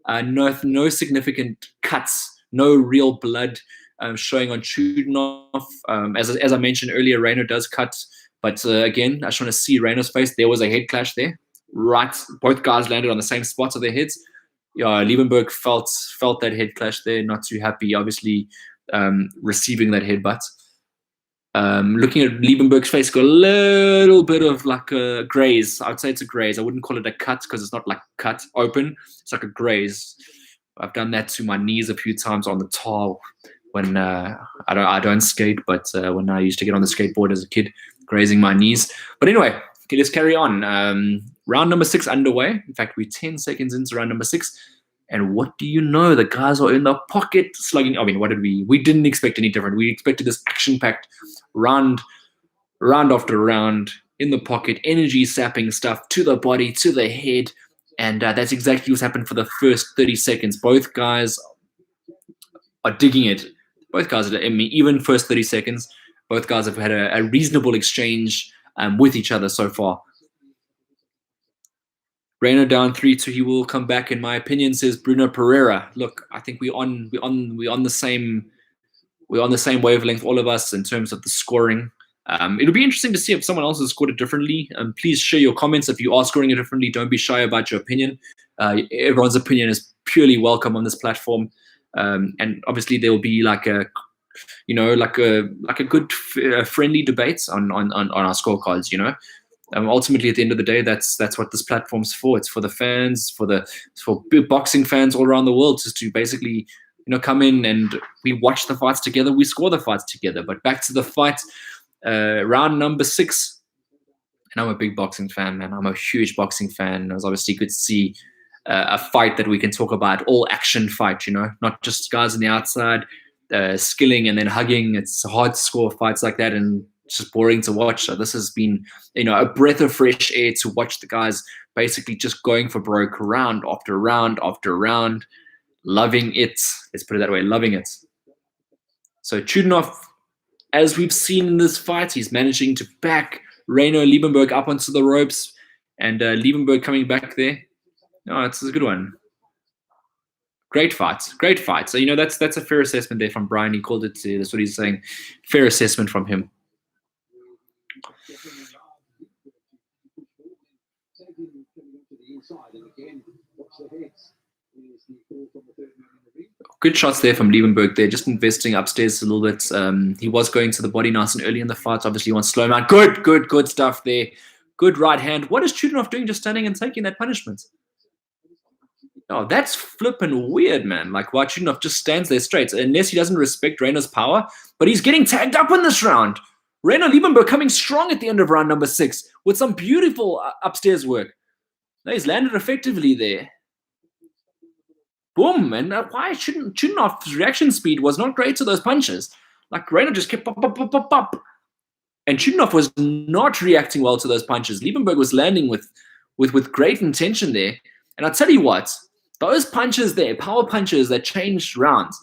no significant cuts, no real blood showing on Chudinov. As I mentioned earlier, Ryno does cut. But again, I just want to see Ryno's face. There was a head clash there. Right, both guys landed on the same spots of their heads. Yeah, Liebenberg felt that head clash there. Not too happy, obviously, receiving that headbutt. Looking at Liebenberg's face, got a little bit of like a graze. I would say it's a graze. I wouldn't call it a cut because it's not like cut open. It's like a graze. I've done that to my knees a few times on the tar when I don't skate, but when I used to get on the skateboard as a kid, grazing my knees. But anyway, okay, let's carry on. Round number 6 underway. In fact, we're 10 seconds into round number 6. And what do you know? The guys are in the pocket slugging. I mean, what did we didn't expect any different. We expected this action-packed round after round in the pocket, energy sapping stuff to the body, to the head. And that's exactly what's happened for the first 30 seconds. Both guys are digging it. Both guys are, I mean, even first 30 seconds, both guys have had a reasonable exchange with each other so far. Ryno down 3-2. He will come back, in my opinion, says Bruno Pereira. Look, I think we're on the same wavelength, all of us, in terms of the scoring. It'll be interesting to see if someone else has scored it differently. Please share your comments if you are scoring it differently. Don't be shy about your opinion. Everyone's opinion is purely welcome on this platform. And obviously there will be like a good friendly debate on our scorecards. Ultimately, at the end of the day, that's what this platform's for. It's for the fans, for boxing fans all around the world, just to basically come in and we watch the fights together, we score the fights together. But back to the fight, round number 6. And I'm a big boxing fan, man. I'm a huge boxing fan. It was obviously good to see a fight that we can talk about, all action fight, not just guys on the outside skilling and then hugging. It's hard to score fights like that, and it's just boring to watch. So this has been, a breath of fresh air to watch the guys basically just going for broke round after round after round. Loving it. Let's put it that way, loving it. So Chudinov, as we've seen in this fight, he's managing to back Ryno Liebenberg up onto the ropes, and Liebenberg coming back there. No, it's a good one. Great fight. So, that's a fair assessment there from Brian. He called it, that's what he's saying, fair assessment from him. Good shots there from Liebenberg there, just investing upstairs a little bit. He was going to the body nice and early in the fight. Obviously, he wants slow man. Good stuff there. Good right hand. What is Chudinov doing, just standing and taking that punishment? Oh, that's flippin' weird, man. Like, why Chudinov just stands there straight, unless he doesn't respect Ryno's power. But he's getting tagged up in this round. Ryno Liebenberg coming strong at the end of round number 6 with some beautiful upstairs work. He's landed effectively there. Boom, and why Chudinov's reaction speed was not great to those punches. Like, Ryno just kept pop. And Chudinov was not reacting well to those punches. Liebenberg was landing with great intention there. And I'll tell you what, those punches there, power punches that changed rounds,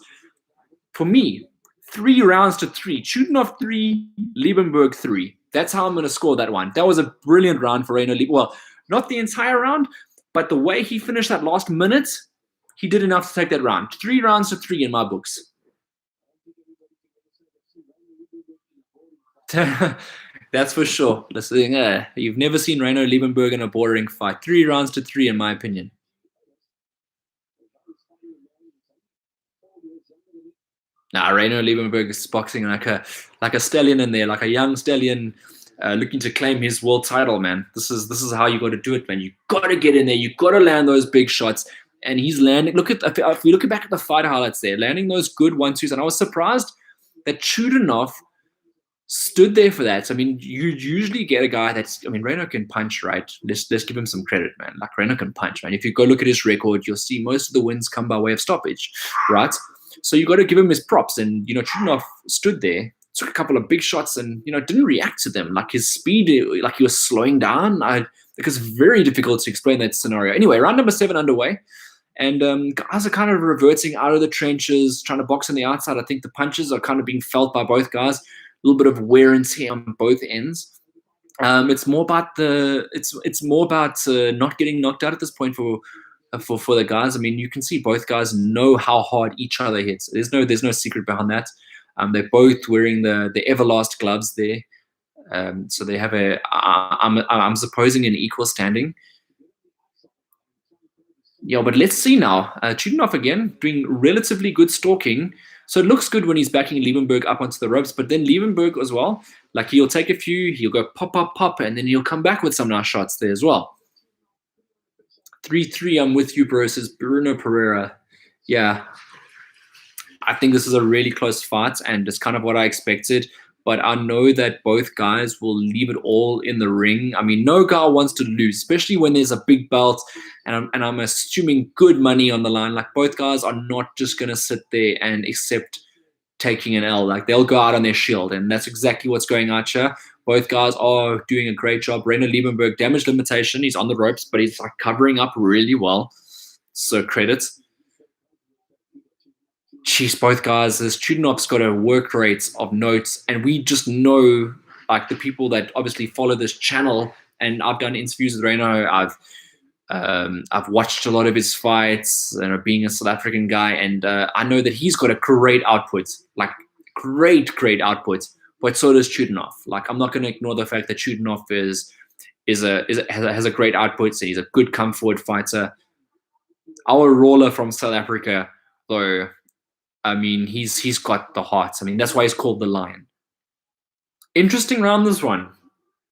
for me, 3 rounds to 3. Chudinov 3, Liebenberg 3. That's how I'm going to score that one. That was a brilliant round for Ryno Liebenberg. Well, not the entire round, but the way he finished that last minute, he did enough to take that round. 3 rounds to 3 in my books. That's for sure. Listen, you've never seen Ryno Liebenberg in a boring fight. 3 rounds to 3, in my opinion. Now, Ryno Liebenberg is boxing like a stallion in there, like a young stallion looking to claim his world title, man. This is how you got to do it, man. You got to get in there. You got to land those big shots. And he's landing. If we look back at the fight highlights there, landing those good 1-2s. And I was surprised that Chudinov stood there for that. So, I mean, you usually get a guy that's, I mean, Ryno can punch, right? Let's give him some credit, man. Like, Ryno can punch, man. If you go look at his record, you'll see most of the wins come by way of stoppage, right? So you got to give him his props. And, Chudinov stood there, took a couple of big shots and, didn't react to them. Like his speed, like he was slowing down. It's very difficult to explain that scenario. Anyway, round number 7 underway. And guys are kind of reverting out of the trenches, trying to box on the outside. I think the punches are kind of being felt by both guys. A little bit of wear and tear on both ends. It's more about not getting knocked out at this point for the guys. I mean, you can see both guys know how hard each other hits. There's no secret behind that. They're both wearing the Everlast gloves there. So they have I'm supposing an equal standing. Yeah, but let's see now. Chudinov again doing relatively good stalking. So it looks good when he's backing Liebenberg up onto the ropes, but then Liebenberg as well, like he'll take a few, he'll go pop, pop, pop, and then he'll come back with some nice shots there as well. 3-3, I'm with you, bro, says Bruno Pereira. Yeah, I think this is a really close fight, and it's kind of what I expected. But I know that both guys will leave it all in the ring. I mean, no guy wants to lose, especially when there's a big belt, and I'm assuming good money on the line. Like, both guys are not just going to sit there and accept taking an L. Like, they'll go out on their shield, and that's exactly what's going on here. Both guys are doing a great job. Ryno Liebenberg, damage limitation. He's on the ropes, but he's like covering up really well. So credits. Jeez, both guys, this Chudinov's got a work rate of notes, and we just know, like, the people that obviously follow this channel, and I've done interviews with Ryno, I've watched a lot of his fights, being a South African guy, and I know that he's got a great output, like great output, but so does Chudinov. Like, I'm not going to ignore the fact that Chudinov has a great output, so he's a good come forward fighter. Our roller from South Africa, though, I mean, he's got the heart. I mean, that's why he's called the Lion. Interesting round, this one.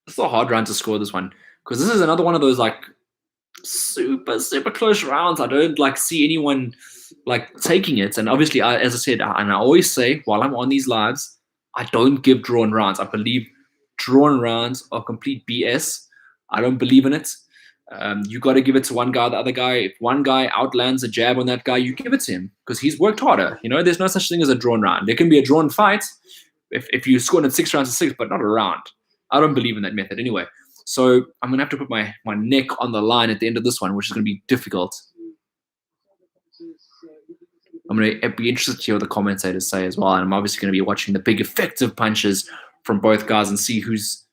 It's a hard round to score, this one, because this is another one of those like super close rounds. I don't like see anyone like taking it. And obviously, as I said, and I always say while I'm on these lives, I don't give drawn rounds. I believe drawn rounds are complete BS. I don't believe in it. You got to give it to one guy, the other guy. If one guy outlands a jab on that guy, you give it to him because he's worked harder. There's no such thing as a drawn round. There can be a drawn fight if you score in 6 rounds to 6, but not a round. I don't believe in that method anyway. So I'm going to have to put my neck on the line at the end of this one, which is going to be difficult. I'm going to be interested to hear what the commentators say as well. And I'm obviously going to be watching the big effective punches from both guys and see who's...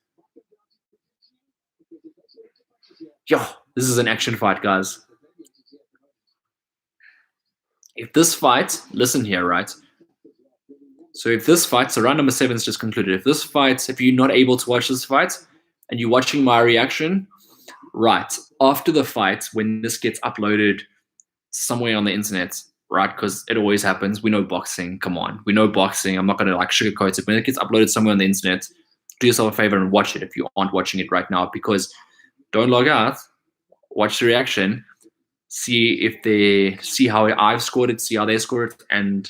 Yo, this is an action fight, guys. If this fight, listen here, right? So if this fight, so round number 7 is just concluded. If you're not able to watch this fight and you're watching my reaction, right, after the fight, when this gets uploaded somewhere on the internet, right, because it always happens. We know boxing. Come on. We know boxing. I'm not going to like sugarcoat it. When it gets uploaded somewhere on the internet, do yourself a favor and watch it if you aren't watching it right now, because don't log out, watch the reaction, see how I've scored it, see how they scored it, and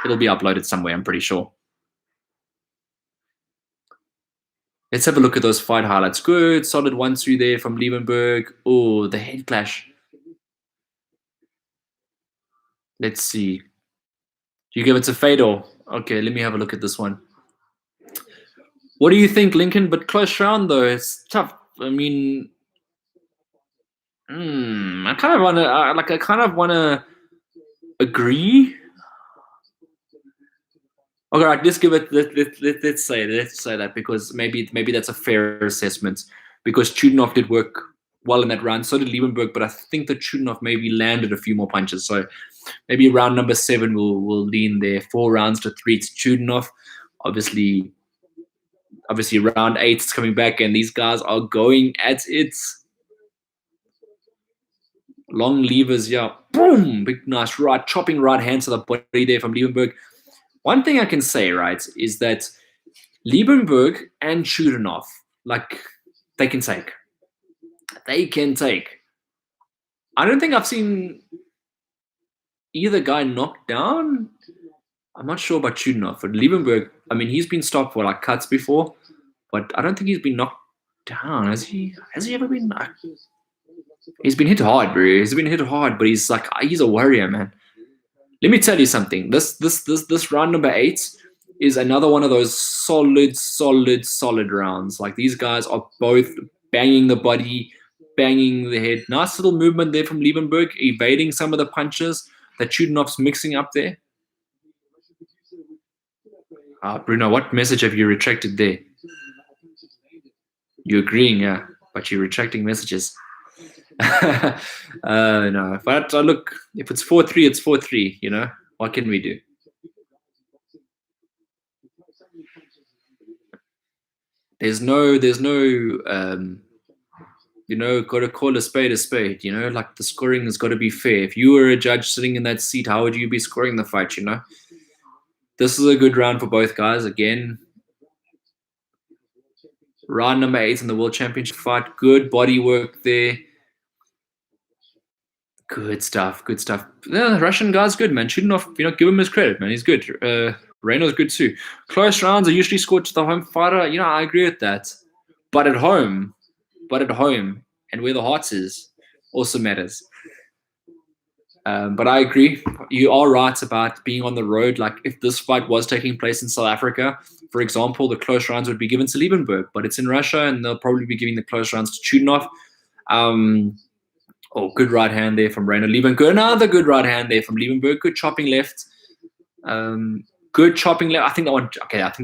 it'll be uploaded somewhere, I'm pretty sure. Let's have a look at those fight highlights. Good, solid 1-2 there from Liebenberg. Oh, the head clash. Let's see. You give it to Fedor. Okay, let me have a look at this one. What do you think, Lincoln? But close round, though. It's tough. I mean, I kind of want to agree. All right, let's give it. Let's say that because maybe that's a fair assessment because Chudinov did work well in that round. So did Liebenberg, but I think that Chudinov maybe landed a few more punches. So maybe round number 7 will lean there. 4 rounds to 3 to Chudinov. Obviously round 8 is coming back, and these guys are going at it. Long levers, yeah. Boom! Big, nice right, chopping right hand to the body there from Liebenberg. One thing I can say, right, is that Liebenberg and Chudinov, like, they can take. They can take. I don't think I've seen either guy knocked down. I'm not sure about Chudinov, but Liebenberg, I mean, he's been stopped for, like, cuts before, but I don't think he's been knocked down. Has he ever been knocked? He's been hit hard, bro. He's been hit hard, but he's a warrior, man. Let me tell you something. This round number 8 is another one of those solid rounds. Like, these guys are both banging the body, banging the head. Nice little movement there from Liebenberg, evading some of the punches that Chudinov's mixing up there. Bruno, what message have you retracted there? You're agreeing, yeah, but you're retracting messages. No, but look, if it's 4-3, it's 4-3. You know, what can we do? There's no, you know, got to call a spade. You know, like, the scoring has got to be fair. If you were a judge sitting in that seat, how would you be scoring the fight? You know, this is a good round for both guys. Again, round number 8 in the World Championship fight. Good body work there. Good stuff. Yeah, the Russian guy's good, man. Chudinov, you know, give him his credit, man. He's good. Ryno's good too. Close rounds are usually scored to the home fighter. You know, I agree with that. But at home, and where the heart is, also matters. But I agree. You are right about being on the road. Like, if this fight was taking place in South Africa, for example, the close rounds would be given to Liebenberg. But it's in Russia, and they'll probably be giving the close rounds to Chudinov. Oh, good right hand there from Ryno Liebenberg. Another good right hand there from Liebenberg. Good chopping left. Good chopping left. I think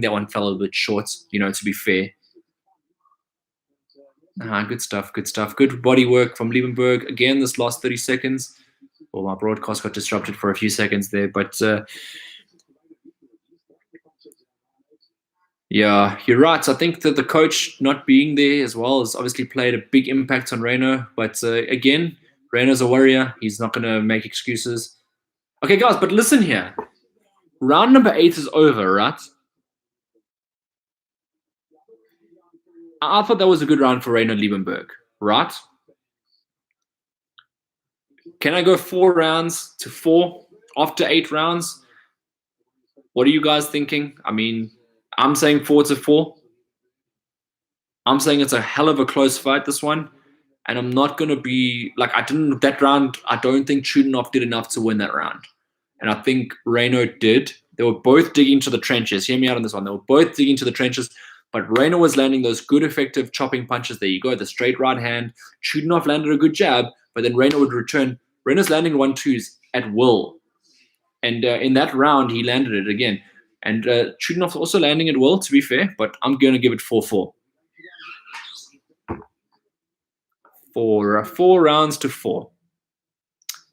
that one fell a little bit short, you know, to be fair. Good stuff. Good body work from Liebenberg. Again, this last 30 seconds. Well, my broadcast got disrupted for a few seconds there, but yeah, you're right. I think that the coach not being there as well has obviously played a big impact on Ryno. But again, Ryno's a warrior. He's not going to make excuses. Okay, guys, but listen here. Round number 8 is over, right? I thought that was a good round for Ryno Liebenberg, right? Can I go 4 rounds to 4 after 8 rounds? What are you guys thinking? I mean, I'm saying 4-4. I'm saying it's a hell of a close fight, this one. And I'm not going to be like, that round, I don't think Chudinov did enough to win that round. And I think Ryno did. They were both digging to the trenches. Hear me out on this one. They were both digging to the trenches. But Ryno was landing those good, effective chopping punches. There you go, the straight right hand. Chudinov landed a good jab, but then Ryno would return. Ryno's landing 1-2s at will. And in that round, he landed it again. And Chudinov's also landing at will, to be fair, but I'm going to give it 4-4. 4 rounds to 4.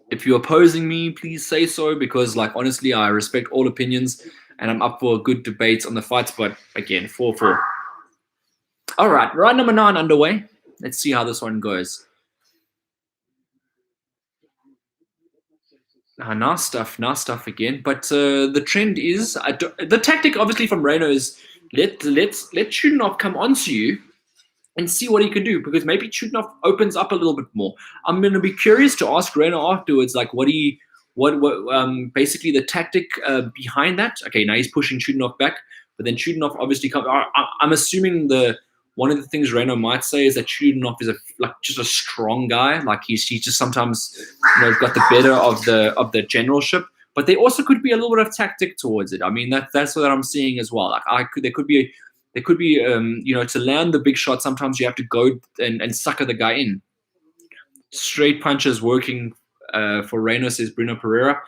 If you're opposing me, please say so, because, like, honestly, I respect all opinions, and I'm up for a good debate on the fights, but again, 4-4. All right, round number 9 underway. Let's see how this one goes. Nice stuff again. But the trend is, the tactic obviously from Ryno is let Chudinov come onto you and see what he can do, because maybe Chudinov opens up a little bit more. I'm going to be curious to ask Ryno afterwards, like, what basically the tactic behind that. Okay, now he's pushing Chudinov back, but then Chudinov obviously comes. I'm assuming one of the things Ryno might say is that Chudinov is just a strong guy. Like, he's just sometimes, you know, got the better of the generalship. But there also could be a little bit of tactic towards it. I mean, that's what I'm seeing as well. Like, there could be you know, to land the big shot, sometimes you have to go and sucker the guy in. Straight punches working for Ryno, says Bruno Pereira.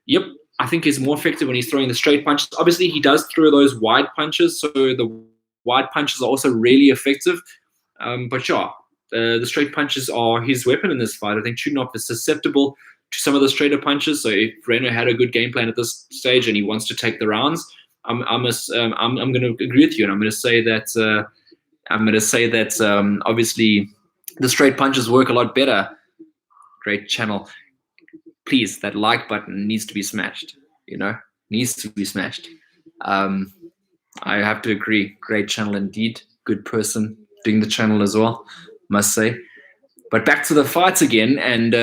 Yep, I think is more effective when he's throwing the straight punches. Obviously, he does throw those wide punches, so the wide punches are also really effective. But yeah, the straight punches are his weapon in this fight. I think Chudinov is susceptible to some of the straighter punches. So if Ryno had a good game plan at this stage and he wants to take the rounds, I'm going to agree with you, and I'm going to say that obviously the straight punches work a lot better. Great channel. Please, that like button needs to be smashed. Needs to be smashed. I have to agree. Great channel indeed. Good person doing the channel as well, must say. But back to the fights again, and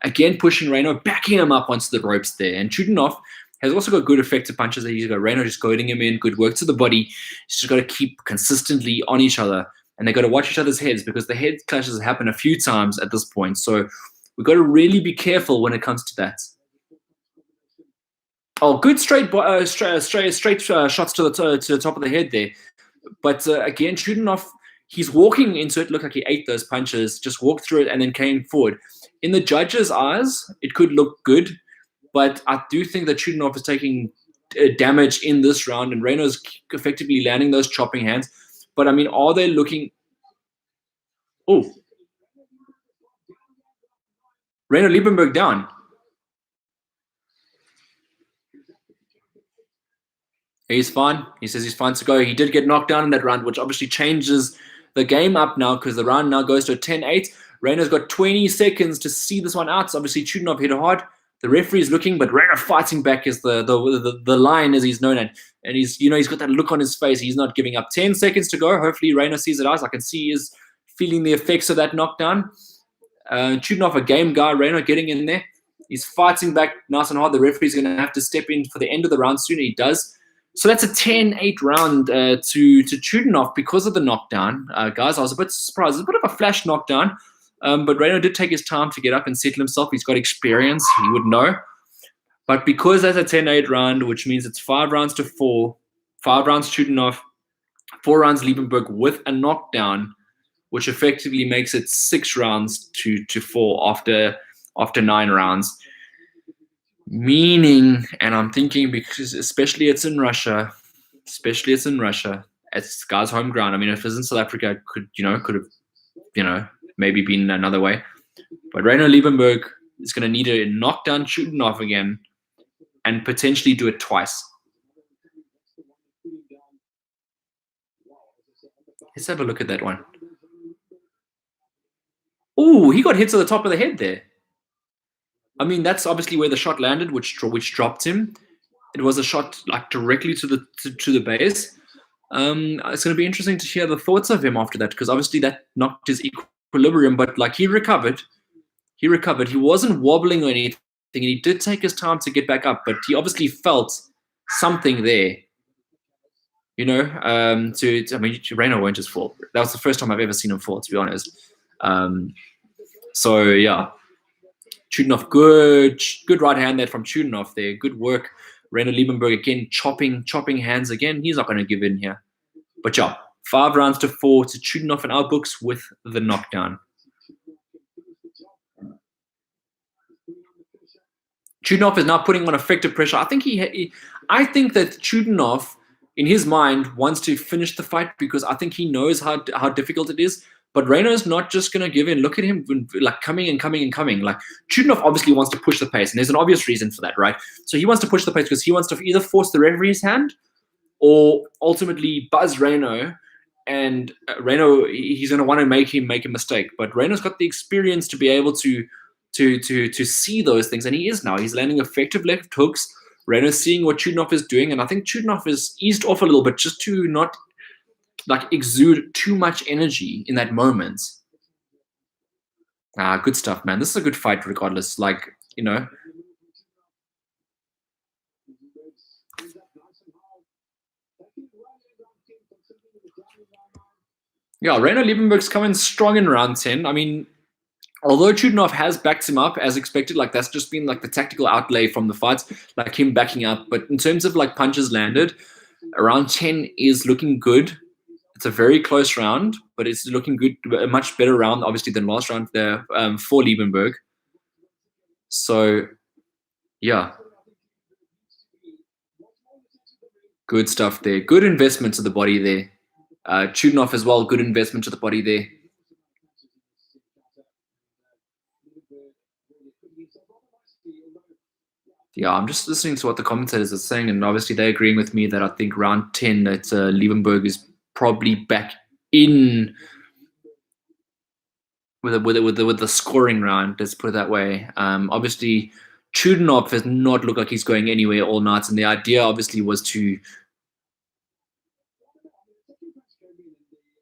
again pushing Ryno, backing him up onto the ropes there. And Chudinov has also got good effective punches that he's got. Ryno just goading him in, good work to the body. He's just got to keep consistently on each other, and they got to watch each other's heads because the head clashes happen a few times at this point. So we've got to really be careful when it comes to that. Oh, good straight shots to the top of the head there. But again, Chudinov, he's walking into it. Looked like he ate those punches, just walked through it and then came forward. In the judges' eyes, it could look good, but I do think that Chudinov is taking damage in this round, and Ryno's effectively landing those chopping hands. But I mean, are they looking? Oh, Ryno Liebenberg down. He's fine. He says he's fine to go. He did get knocked down in that round, which obviously changes the game up now because the round now goes to a 10-8. Ryno's got 20 seconds to see this one out. So obviously, Chudinov hit hard. The referee is looking, but Ryno fighting back is the line, as he's known it. And he's got that look on his face. He's not giving up. 10 seconds to go. Hopefully, Ryno sees it out. I can see he's feeling the effects of that knockdown. Chudinov, a game guy. Ryno getting in there. He's fighting back nice and hard. The referee's going to have to step in for the end of the round soon. He does. So that's a 10-8 round to Chudinov because of the knockdown. Guys, I was a bit surprised. It's a bit of a flash knockdown, but Ryno did take his time to get up and settle himself. He's got experience. He would know. But because that's a 10-8 round, which means it's 5 rounds to 4, 5 rounds Chudinov, 4 rounds Liebenberg with a knockdown, which effectively makes it 6 rounds to 4 after 9 rounds. Meaning, and I'm thinking because especially it's in Russia, it's God's home ground. I mean, if it was in South Africa, it could have maybe been another way. But Ryno Liebenberg is going to need to knock down Chudinov again and potentially do it twice. Let's have a look at that one. Oh, he got hit to the top of the head there. I mean, that's obviously where the shot landed, which dropped him. It was a shot like directly to the base. It's going to be interesting to hear the thoughts of him after that, because obviously that knocked his equilibrium, but like he recovered. He wasn't wobbling or anything, and he did take his time to get back up, but he obviously felt something there. Ryno won't just fall. That was the first time I've ever seen him fall, to be honest. So yeah. Chudinov, good right hand there from Chudinov there. Good work. Ryno Liebenberg again, chopping hands again. He's not going to give in here. But yeah, 5 rounds to 4 to Chudinov in our books with the knockdown. Chudinov is now putting on effective pressure. I think I think that Chudinov, in his mind, wants to finish the fight because I think he knows how difficult it is. But Ryno's not just going to give in. Look at him like coming. Like Chudinov obviously wants to push the pace, and there's an obvious reason for that, right? So he wants to push the pace because he wants to either force the referee's hand or ultimately buzz Ryno, and Ryno, he's going to want to make him make a mistake. But Ryno's got the experience to be able to see those things, and he is now. He's landing effective left hooks. Ryno's seeing what Chudinov is doing, and I think Chudinov is eased off a little bit just to not exude too much energy in that moment. Good stuff, man. This is a good fight regardless. Yeah, Ryno Liebenberg's coming strong in round 10. I mean, although Chudinov has backed him up as expected, that's just been the tactical outlay from the fights, him backing up. But in terms of punches landed, round 10 is looking good. It's a very close round, but it's looking good. A much better round, obviously, than last round there for Liebenberg. So, yeah. Good stuff there. Good investment to the body there. Chudinov as well. Good investment to the body there. Yeah, I'm just listening to what the commentators are saying, and obviously they're agreeing with me that I think round 10 that Liebenberg is probably back in with the scoring round. Let's put it that way. Obviously, Chudinov does not look like he's going anywhere all night, and the idea obviously was to,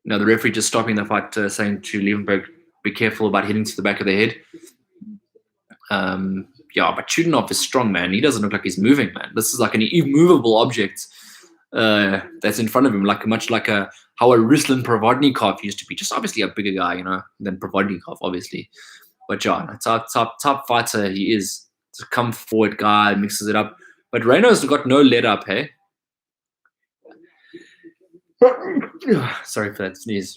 the referee just stopping the fight, saying to Liebenberg, be careful about hitting to the back of the head. Yeah, but Chudinov is strong, man. He doesn't look like he's moving, man. This is like an immovable object that's in front of him, much like how a Ruslan Provodnikov used to be. Just obviously a bigger guy, than Provodnikov, obviously. But yeah, top fighter he is. It's a come forward guy, mixes it up. But Ryno's got no let up, hey? Sorry for that sneeze.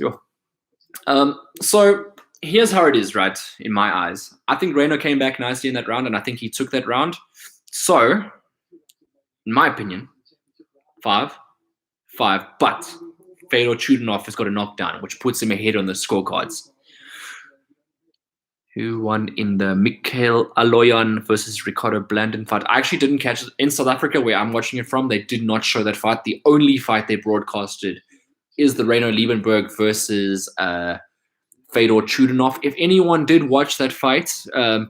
So here's how it is, right, in my eyes. I think Ryno came back nicely in that round, and I think he took that round. So, in my opinion, 5-5. But Fedor Chudinov has got a knockdown, which puts him ahead on the scorecards. Who won in the Mikhail Aloyan versus Ricardo Blandon fight? I actually didn't catch it. In South Africa, where I'm watching it from, they did not show that fight. The only fight they broadcasted is the Ryno Liebenberg versus Fedor Chudinov. If anyone did watch that fight,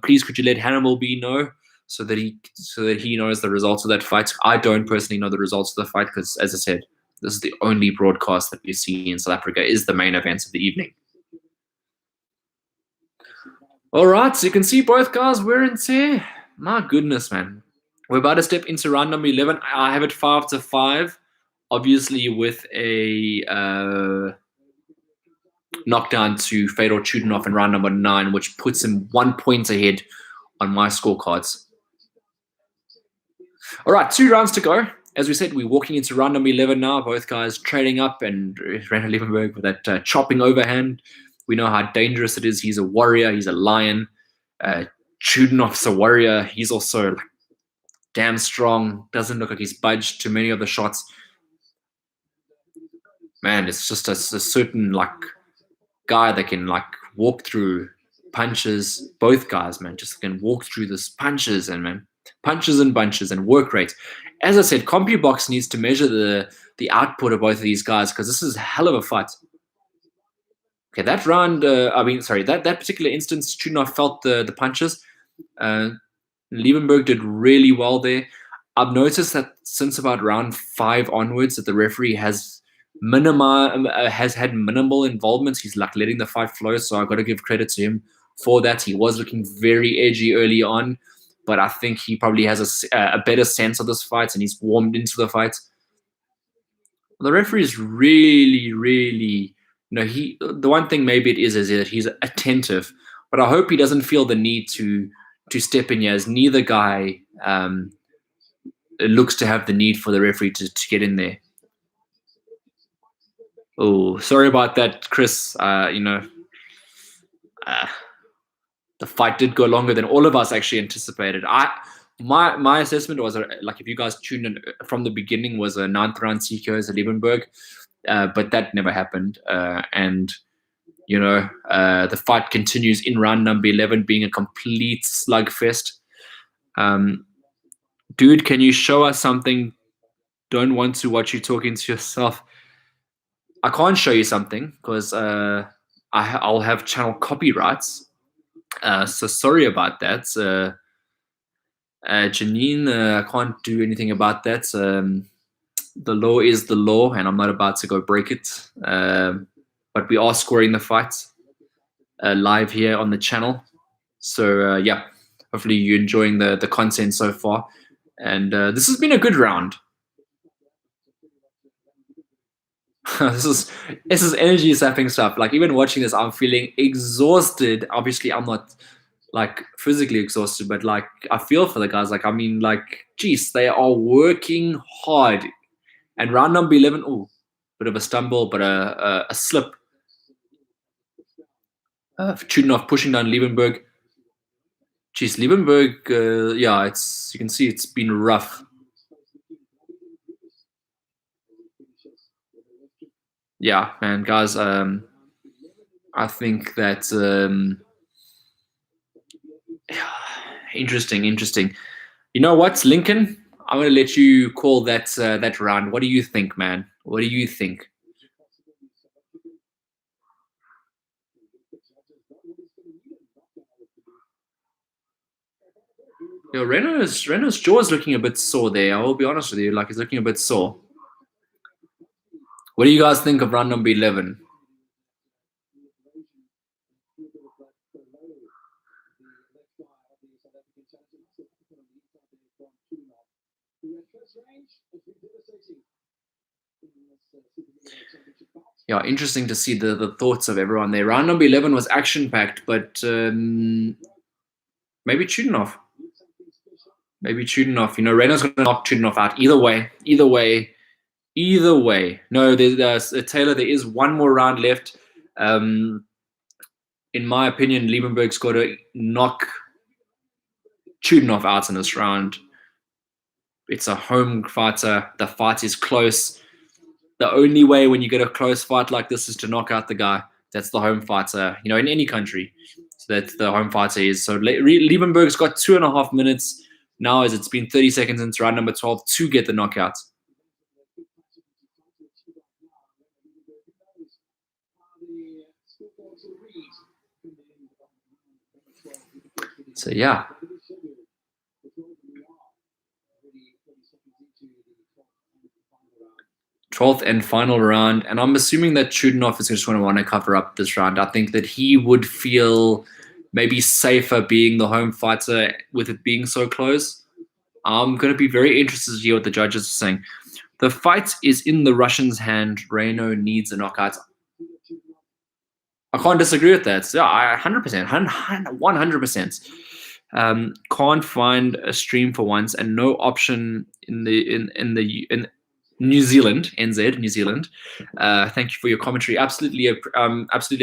please could you let Hannibal B know so that he knows the results of that fight. I don't personally know the results of the fight because, as I said, this is the only broadcast that we see in South Africa is the main events of the evening. All right, so you can see both guys wear and tear. My goodness, man. We're about to step into round number 11. I have it 5-5, obviously with a knockdown to Fedor Chudinov in round number 9, which puts him 1 point ahead on my scorecards. All right, 2 rounds to go. As we said, we're walking into round number 11 now. Both guys trading up, and Ryno Liebenberg with that chopping overhand. We know how dangerous it is. He's a warrior. He's a lion. Chudinov's a warrior. He's also damn strong. Doesn't look like he's budged to many of the shots. Man, it's just a certain guy that can walk through punches. Both guys, man, just can walk through this punches and punches and bunches and work rate. As I said, CompuBox needs to measure the output of both of these guys because this is a hell of a fight. Okay, that round, that particular instance, Chudinov felt the punches. Liebenberg did really well there. I've noticed that since about round 5 onwards that the referee has had minimal involvement. He's letting the fight flow, so I've got to give credit to him for that. He was looking very edgy early on, but I think he probably has a better sense of this fight, and he's warmed into the fight. The referee is really, really... the one thing maybe it is that he's attentive, but I hope he doesn't feel the need to step in here, as neither guy looks to have the need for the referee to get in there. Oh, sorry about that, Chris. The fight did go longer than all of us actually anticipated. My assessment was if you guys tuned in from the beginning, was a 9th round TKO as a Liebenberg. But that never happened. And the fight continues in round number 11, being a complete slugfest. Dude, can you show us something? Don't want to watch you talking to yourself. I can't show you something because I'll have channel copyrights. So sorry about that. Janine, I can't do anything about that. The law is the law, and I'm not about to go break it. But we are scoring the fight live here on the channel. So, yeah, hopefully you're enjoying the content so far. And this has been a good round. This is energy sapping stuff. Even watching this, I'm feeling exhausted. Obviously, I'm not physically exhausted, but I feel for the guys. Geez, they are working hard. And round number 11, oh, bit of a stumble, but a slip. Chudinov pushing down Liebenberg. Geez, Liebenberg, yeah, you can see it's been rough. Yeah, man, guys. I think that interesting. You know what, Lincoln? I'm gonna let you call that that round. What do you think, man? What do you think? Yo, Renault's jaw is looking a bit sore there. I will be honest with you, like he's looking a bit sore. What do you guys think of round number 11? Yeah, interesting to see the thoughts of everyone there. Round number 11 was action-packed, but maybe Chudinov. Maybe Chudinov. You know, Renault's going to knock Chudinov out. Either way. No, there's Taylor, there is one more round left. In my opinion, Liebenberg's got to knock Chudinov out in this round. It's a home fighter. The fight is close. The only way when you get a close fight like this is to knock out the guy. That's the home fighter, you know, in any country. So that's the home fighter is. So Liebenberg's got 2.5 minutes now, as it's been 30 seconds into round number 12 to get the knockout. So yeah. 12th and final round, and I'm assuming that Chudinov is just going to want to cover up this round. I think that he would feel maybe safer being the home fighter with it being so close. I'm going to be very interested to hear what the judges are saying. The fight is in the Russian's hand. Ryno needs a knockout. I can't disagree with that. Yeah, 100%, 100%. Can't find a stream for once, and no option in New Zealand, NZ, New Zealand. Thank you for your commentary. Absolutely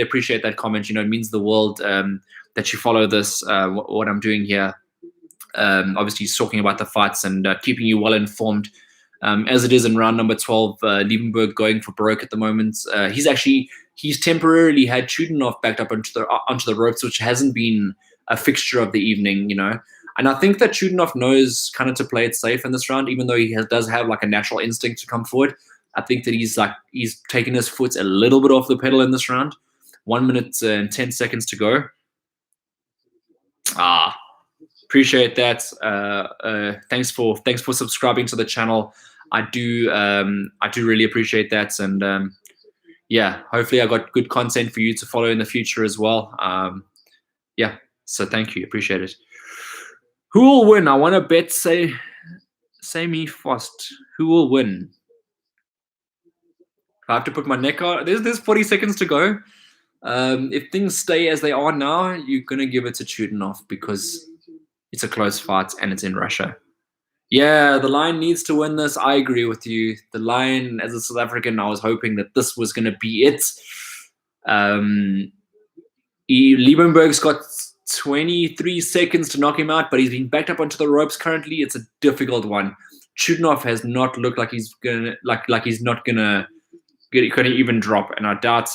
appreciate that comment. You know, it means the world that you follow this, what I'm doing here. Obviously, he's talking about the fights and keeping you well informed. As it is in round number 12, Liebenberg going for broke at the moment. He's temporarily had Chudinov backed up onto the ropes, which hasn't been a fixture of the evening, you know. And I think that Chudinov knows kind of to play it safe in this round, even though he does have like a natural instinct to come forward. I think that he's taken his foot a little bit off the pedal in this round. 1 minute and 10 seconds to go. Appreciate that. Thanks for subscribing to the channel. I do really appreciate that, and yeah, hopefully I got good content for you to follow in the future as well. Yeah, so thank you, appreciate it. Who will win? I want to bet say me first. Who will win? I have to put my neck out. There's 40 seconds to go. If things stay as they are now, you're gonna give it to Chudinov because it's a close fight and it's in Russia. Yeah, the Lion needs to win this. I agree with you. The Lion, as a South African, I was hoping that this was gonna be it. Liebenberg's got 23 seconds to knock him out, but he's been backed up onto the ropes currently. It's a difficult one. Chudinov has not looked like he's gonna he's not gonna even drop, and I doubt,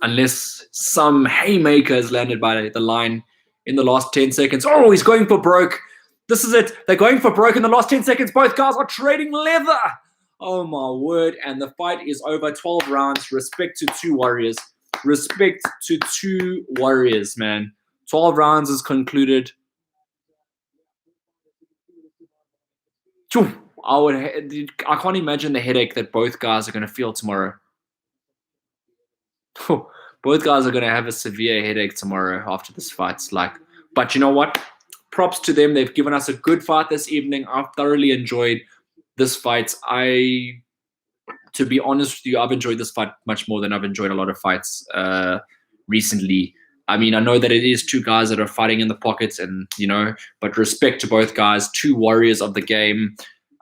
unless some haymaker is landed by the Line in the last 10 seconds. Oh, he's going for broke. This is it. They're going for broke in the last 10 seconds. Both guys are trading leather. Oh my word! And the fight is over. 12 rounds. Respect to two warriors. Respect to two warriors, man. 12 rounds is concluded. I can't imagine the headache that both guys are going to feel tomorrow. Both guys are going to have a severe headache tomorrow after this fight. But you know what? Props to them. They've given us a good fight this evening. I've thoroughly enjoyed this fight. To be honest with you, I've enjoyed this fight much more than I've enjoyed a lot of fights recently. I mean, I know that it is two guys that are fighting in the pockets, and you know, but respect to both guys, two warriors of the game.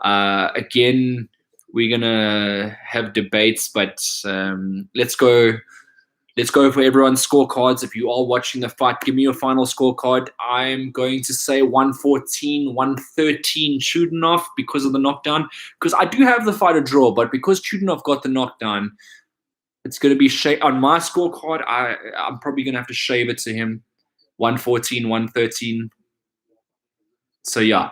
Again, we're gonna have debates, but let's go for everyone's scorecards. If you are watching the fight, give me your final scorecard. I'm going to say 114, 113 Chudinov because of the knockdown. Because I do have the fight a draw, but because Chudinov got the knockdown, It's going to be on my scorecard. I'm probably going to have to shave it to him. 114, 113. So yeah.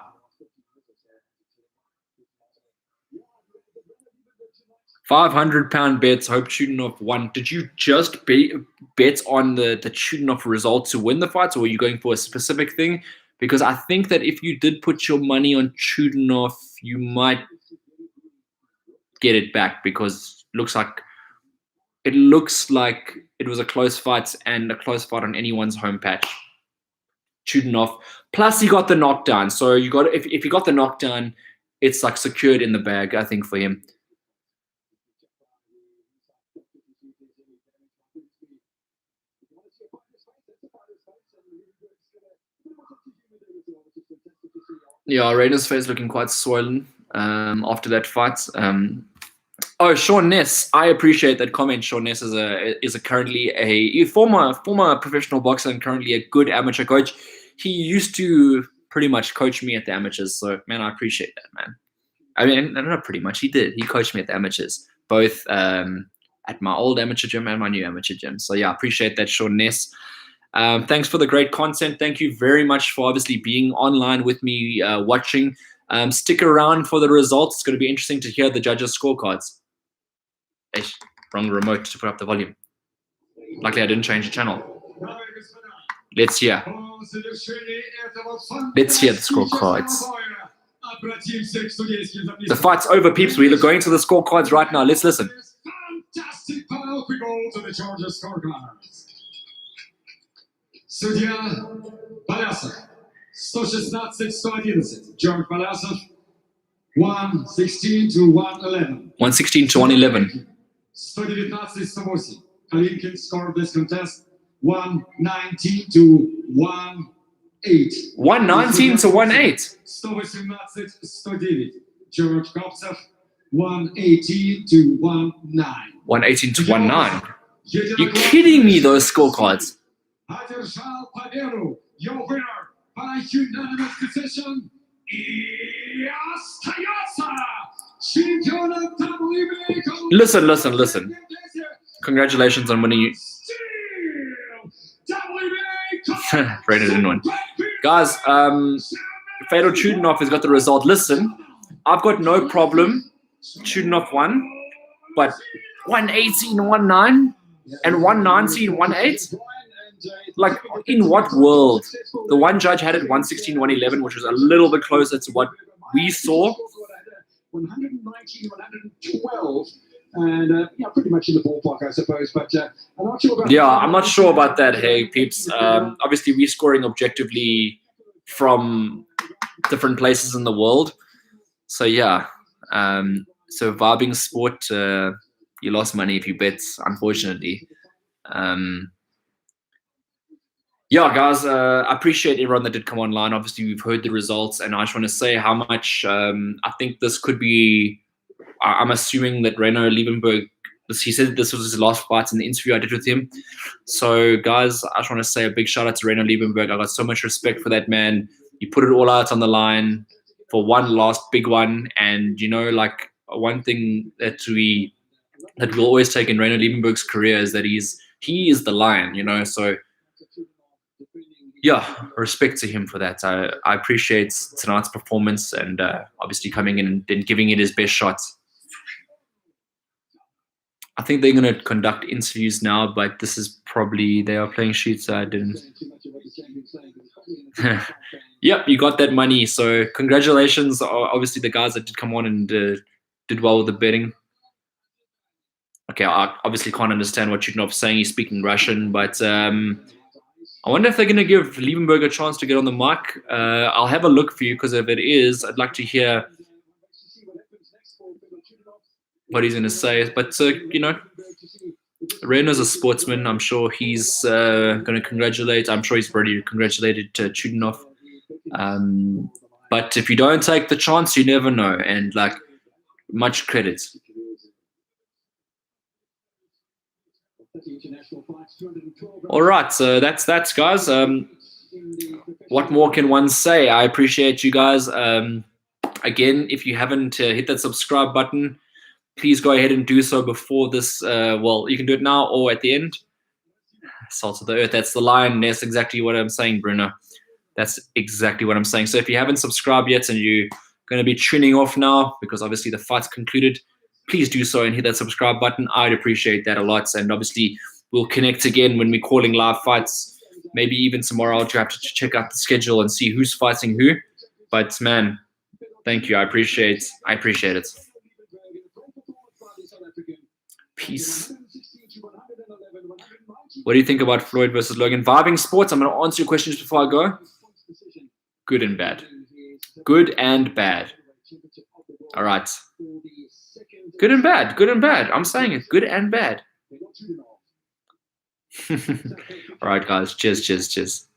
£500 bets. Hope Chudinov won. Did you just bet on the Chudinov result to win the fight, or were you going for a specific thing? Because I think that if you did put your money on Chudinov, you might get it back, because it looks like it was a close fight, and a close fight on anyone's home patch. Chudinov. Plus he got the knockdown. So you got, if you got the knockdown, it's like secured in the bag, I think, for him. Yeah, Ryno's face looking quite swollen after that fight. Oh, Sean Ness, I appreciate that comment. Sean Ness is currently a former professional boxer and currently a good amateur coach. He used to pretty much coach me at the amateurs. So, man, I appreciate that, man. I mean, not pretty much. He did. He coached me at the amateurs, both at my old amateur gym and my new amateur gym. So, yeah, I appreciate that, Sean Ness. Thanks for the great content. Thank you very much for obviously being online with me, watching. Stick around for the results. It's going to be interesting to hear the judges' scorecards. Wrong remote to put up the volume. Luckily, I didn't change the channel. Let's hear. Let's hear the scorecards. The fight's over, peeps. We're going to the scorecards right now. Let's listen. Fantastic panel. We go to the judges' scorecards. Судья Palasov, 116-111. George Palasov, 116-111. 116-111. 119-108. Kalinkin scored this contest 119-108. 119-108. 118-109. George Kopsov, 118-19. 118-19. You're kidding me, those scorecards. Одержал победу. Your winner by unanimous decision и остается чемпионом WBA. Listen. Congratulations on winning. Ryno didn't win. Guys, Fedor Chudinov has got the result. Listen, I've got no problem. Chudinov won, but 118-19 and 119-18. Like, in what world? The one judge had it 116-111, which was a little bit closer to what we saw. 119-112, and yeah, pretty much in the ballpark, I suppose. But I'm not sure about. Yeah, I'm not sure about that. Hey, peeps. Obviously, we're scoring objectively from different places in the world. So yeah. So vibing sport, you lost money if you bet, unfortunately. Yeah, guys, I appreciate everyone that did come online. Obviously, we've heard the results, and I just want to say how much I think this could be. I'm assuming that Ryno Liebenberg, he said this was his last fight in the interview I did with him. So, guys, I just want to say a big shout out to Ryno Liebenberg. I got so much respect for that man. He put it all out on the line for one last big one. And, you know, like, one thing that we'll always take in Ryno Liebenberg's career is that he is the lion, you know. So, yeah, respect to him for that. I appreciate tonight's performance and obviously coming in and giving it his best shot. I think they're going to conduct interviews now, but this is probably, they are playing shoots. I didn't. Yep, you got that money. So congratulations. Obviously, the guys that did come on and did well with the betting. Okay, I obviously can't understand what Chudinov's saying. He's speaking Russian, but I wonder if they're going to give Liebenberg a chance to get on the mic. I'll have a look for you, because if it is, I'd like to hear what he's going to say. But, you know, Ryno's a sportsman. I'm sure he's going to congratulate. I'm sure he's already congratulated Chudinov. But if you don't take the chance, you never know. And, like, much credit. All right, so that's guys. What more can one say? I appreciate you guys. Again, if you haven't hit that subscribe button, please go ahead and do so before this. Well, you can do it now or at the end. Salt of the earth. That's the line. That's exactly what I'm saying, Bruno. That's exactly what I'm saying. So if you haven't subscribed yet and you're going to be tuning off now because obviously the fight's concluded, please do so and hit that subscribe button. I'd appreciate that a lot. And obviously we'll connect again when we're calling live fights. Maybe even tomorrow I'll have to check out the schedule and see who's fighting who. But man, thank you. I appreciate it. Peace. What do you think about Floyd versus Logan? Vibing Sports, I'm going to answer your questions before I go. Good and bad. Good and bad. All right. Good and bad. Good and bad. I'm saying it. Good and bad. All right, guys. Cheers.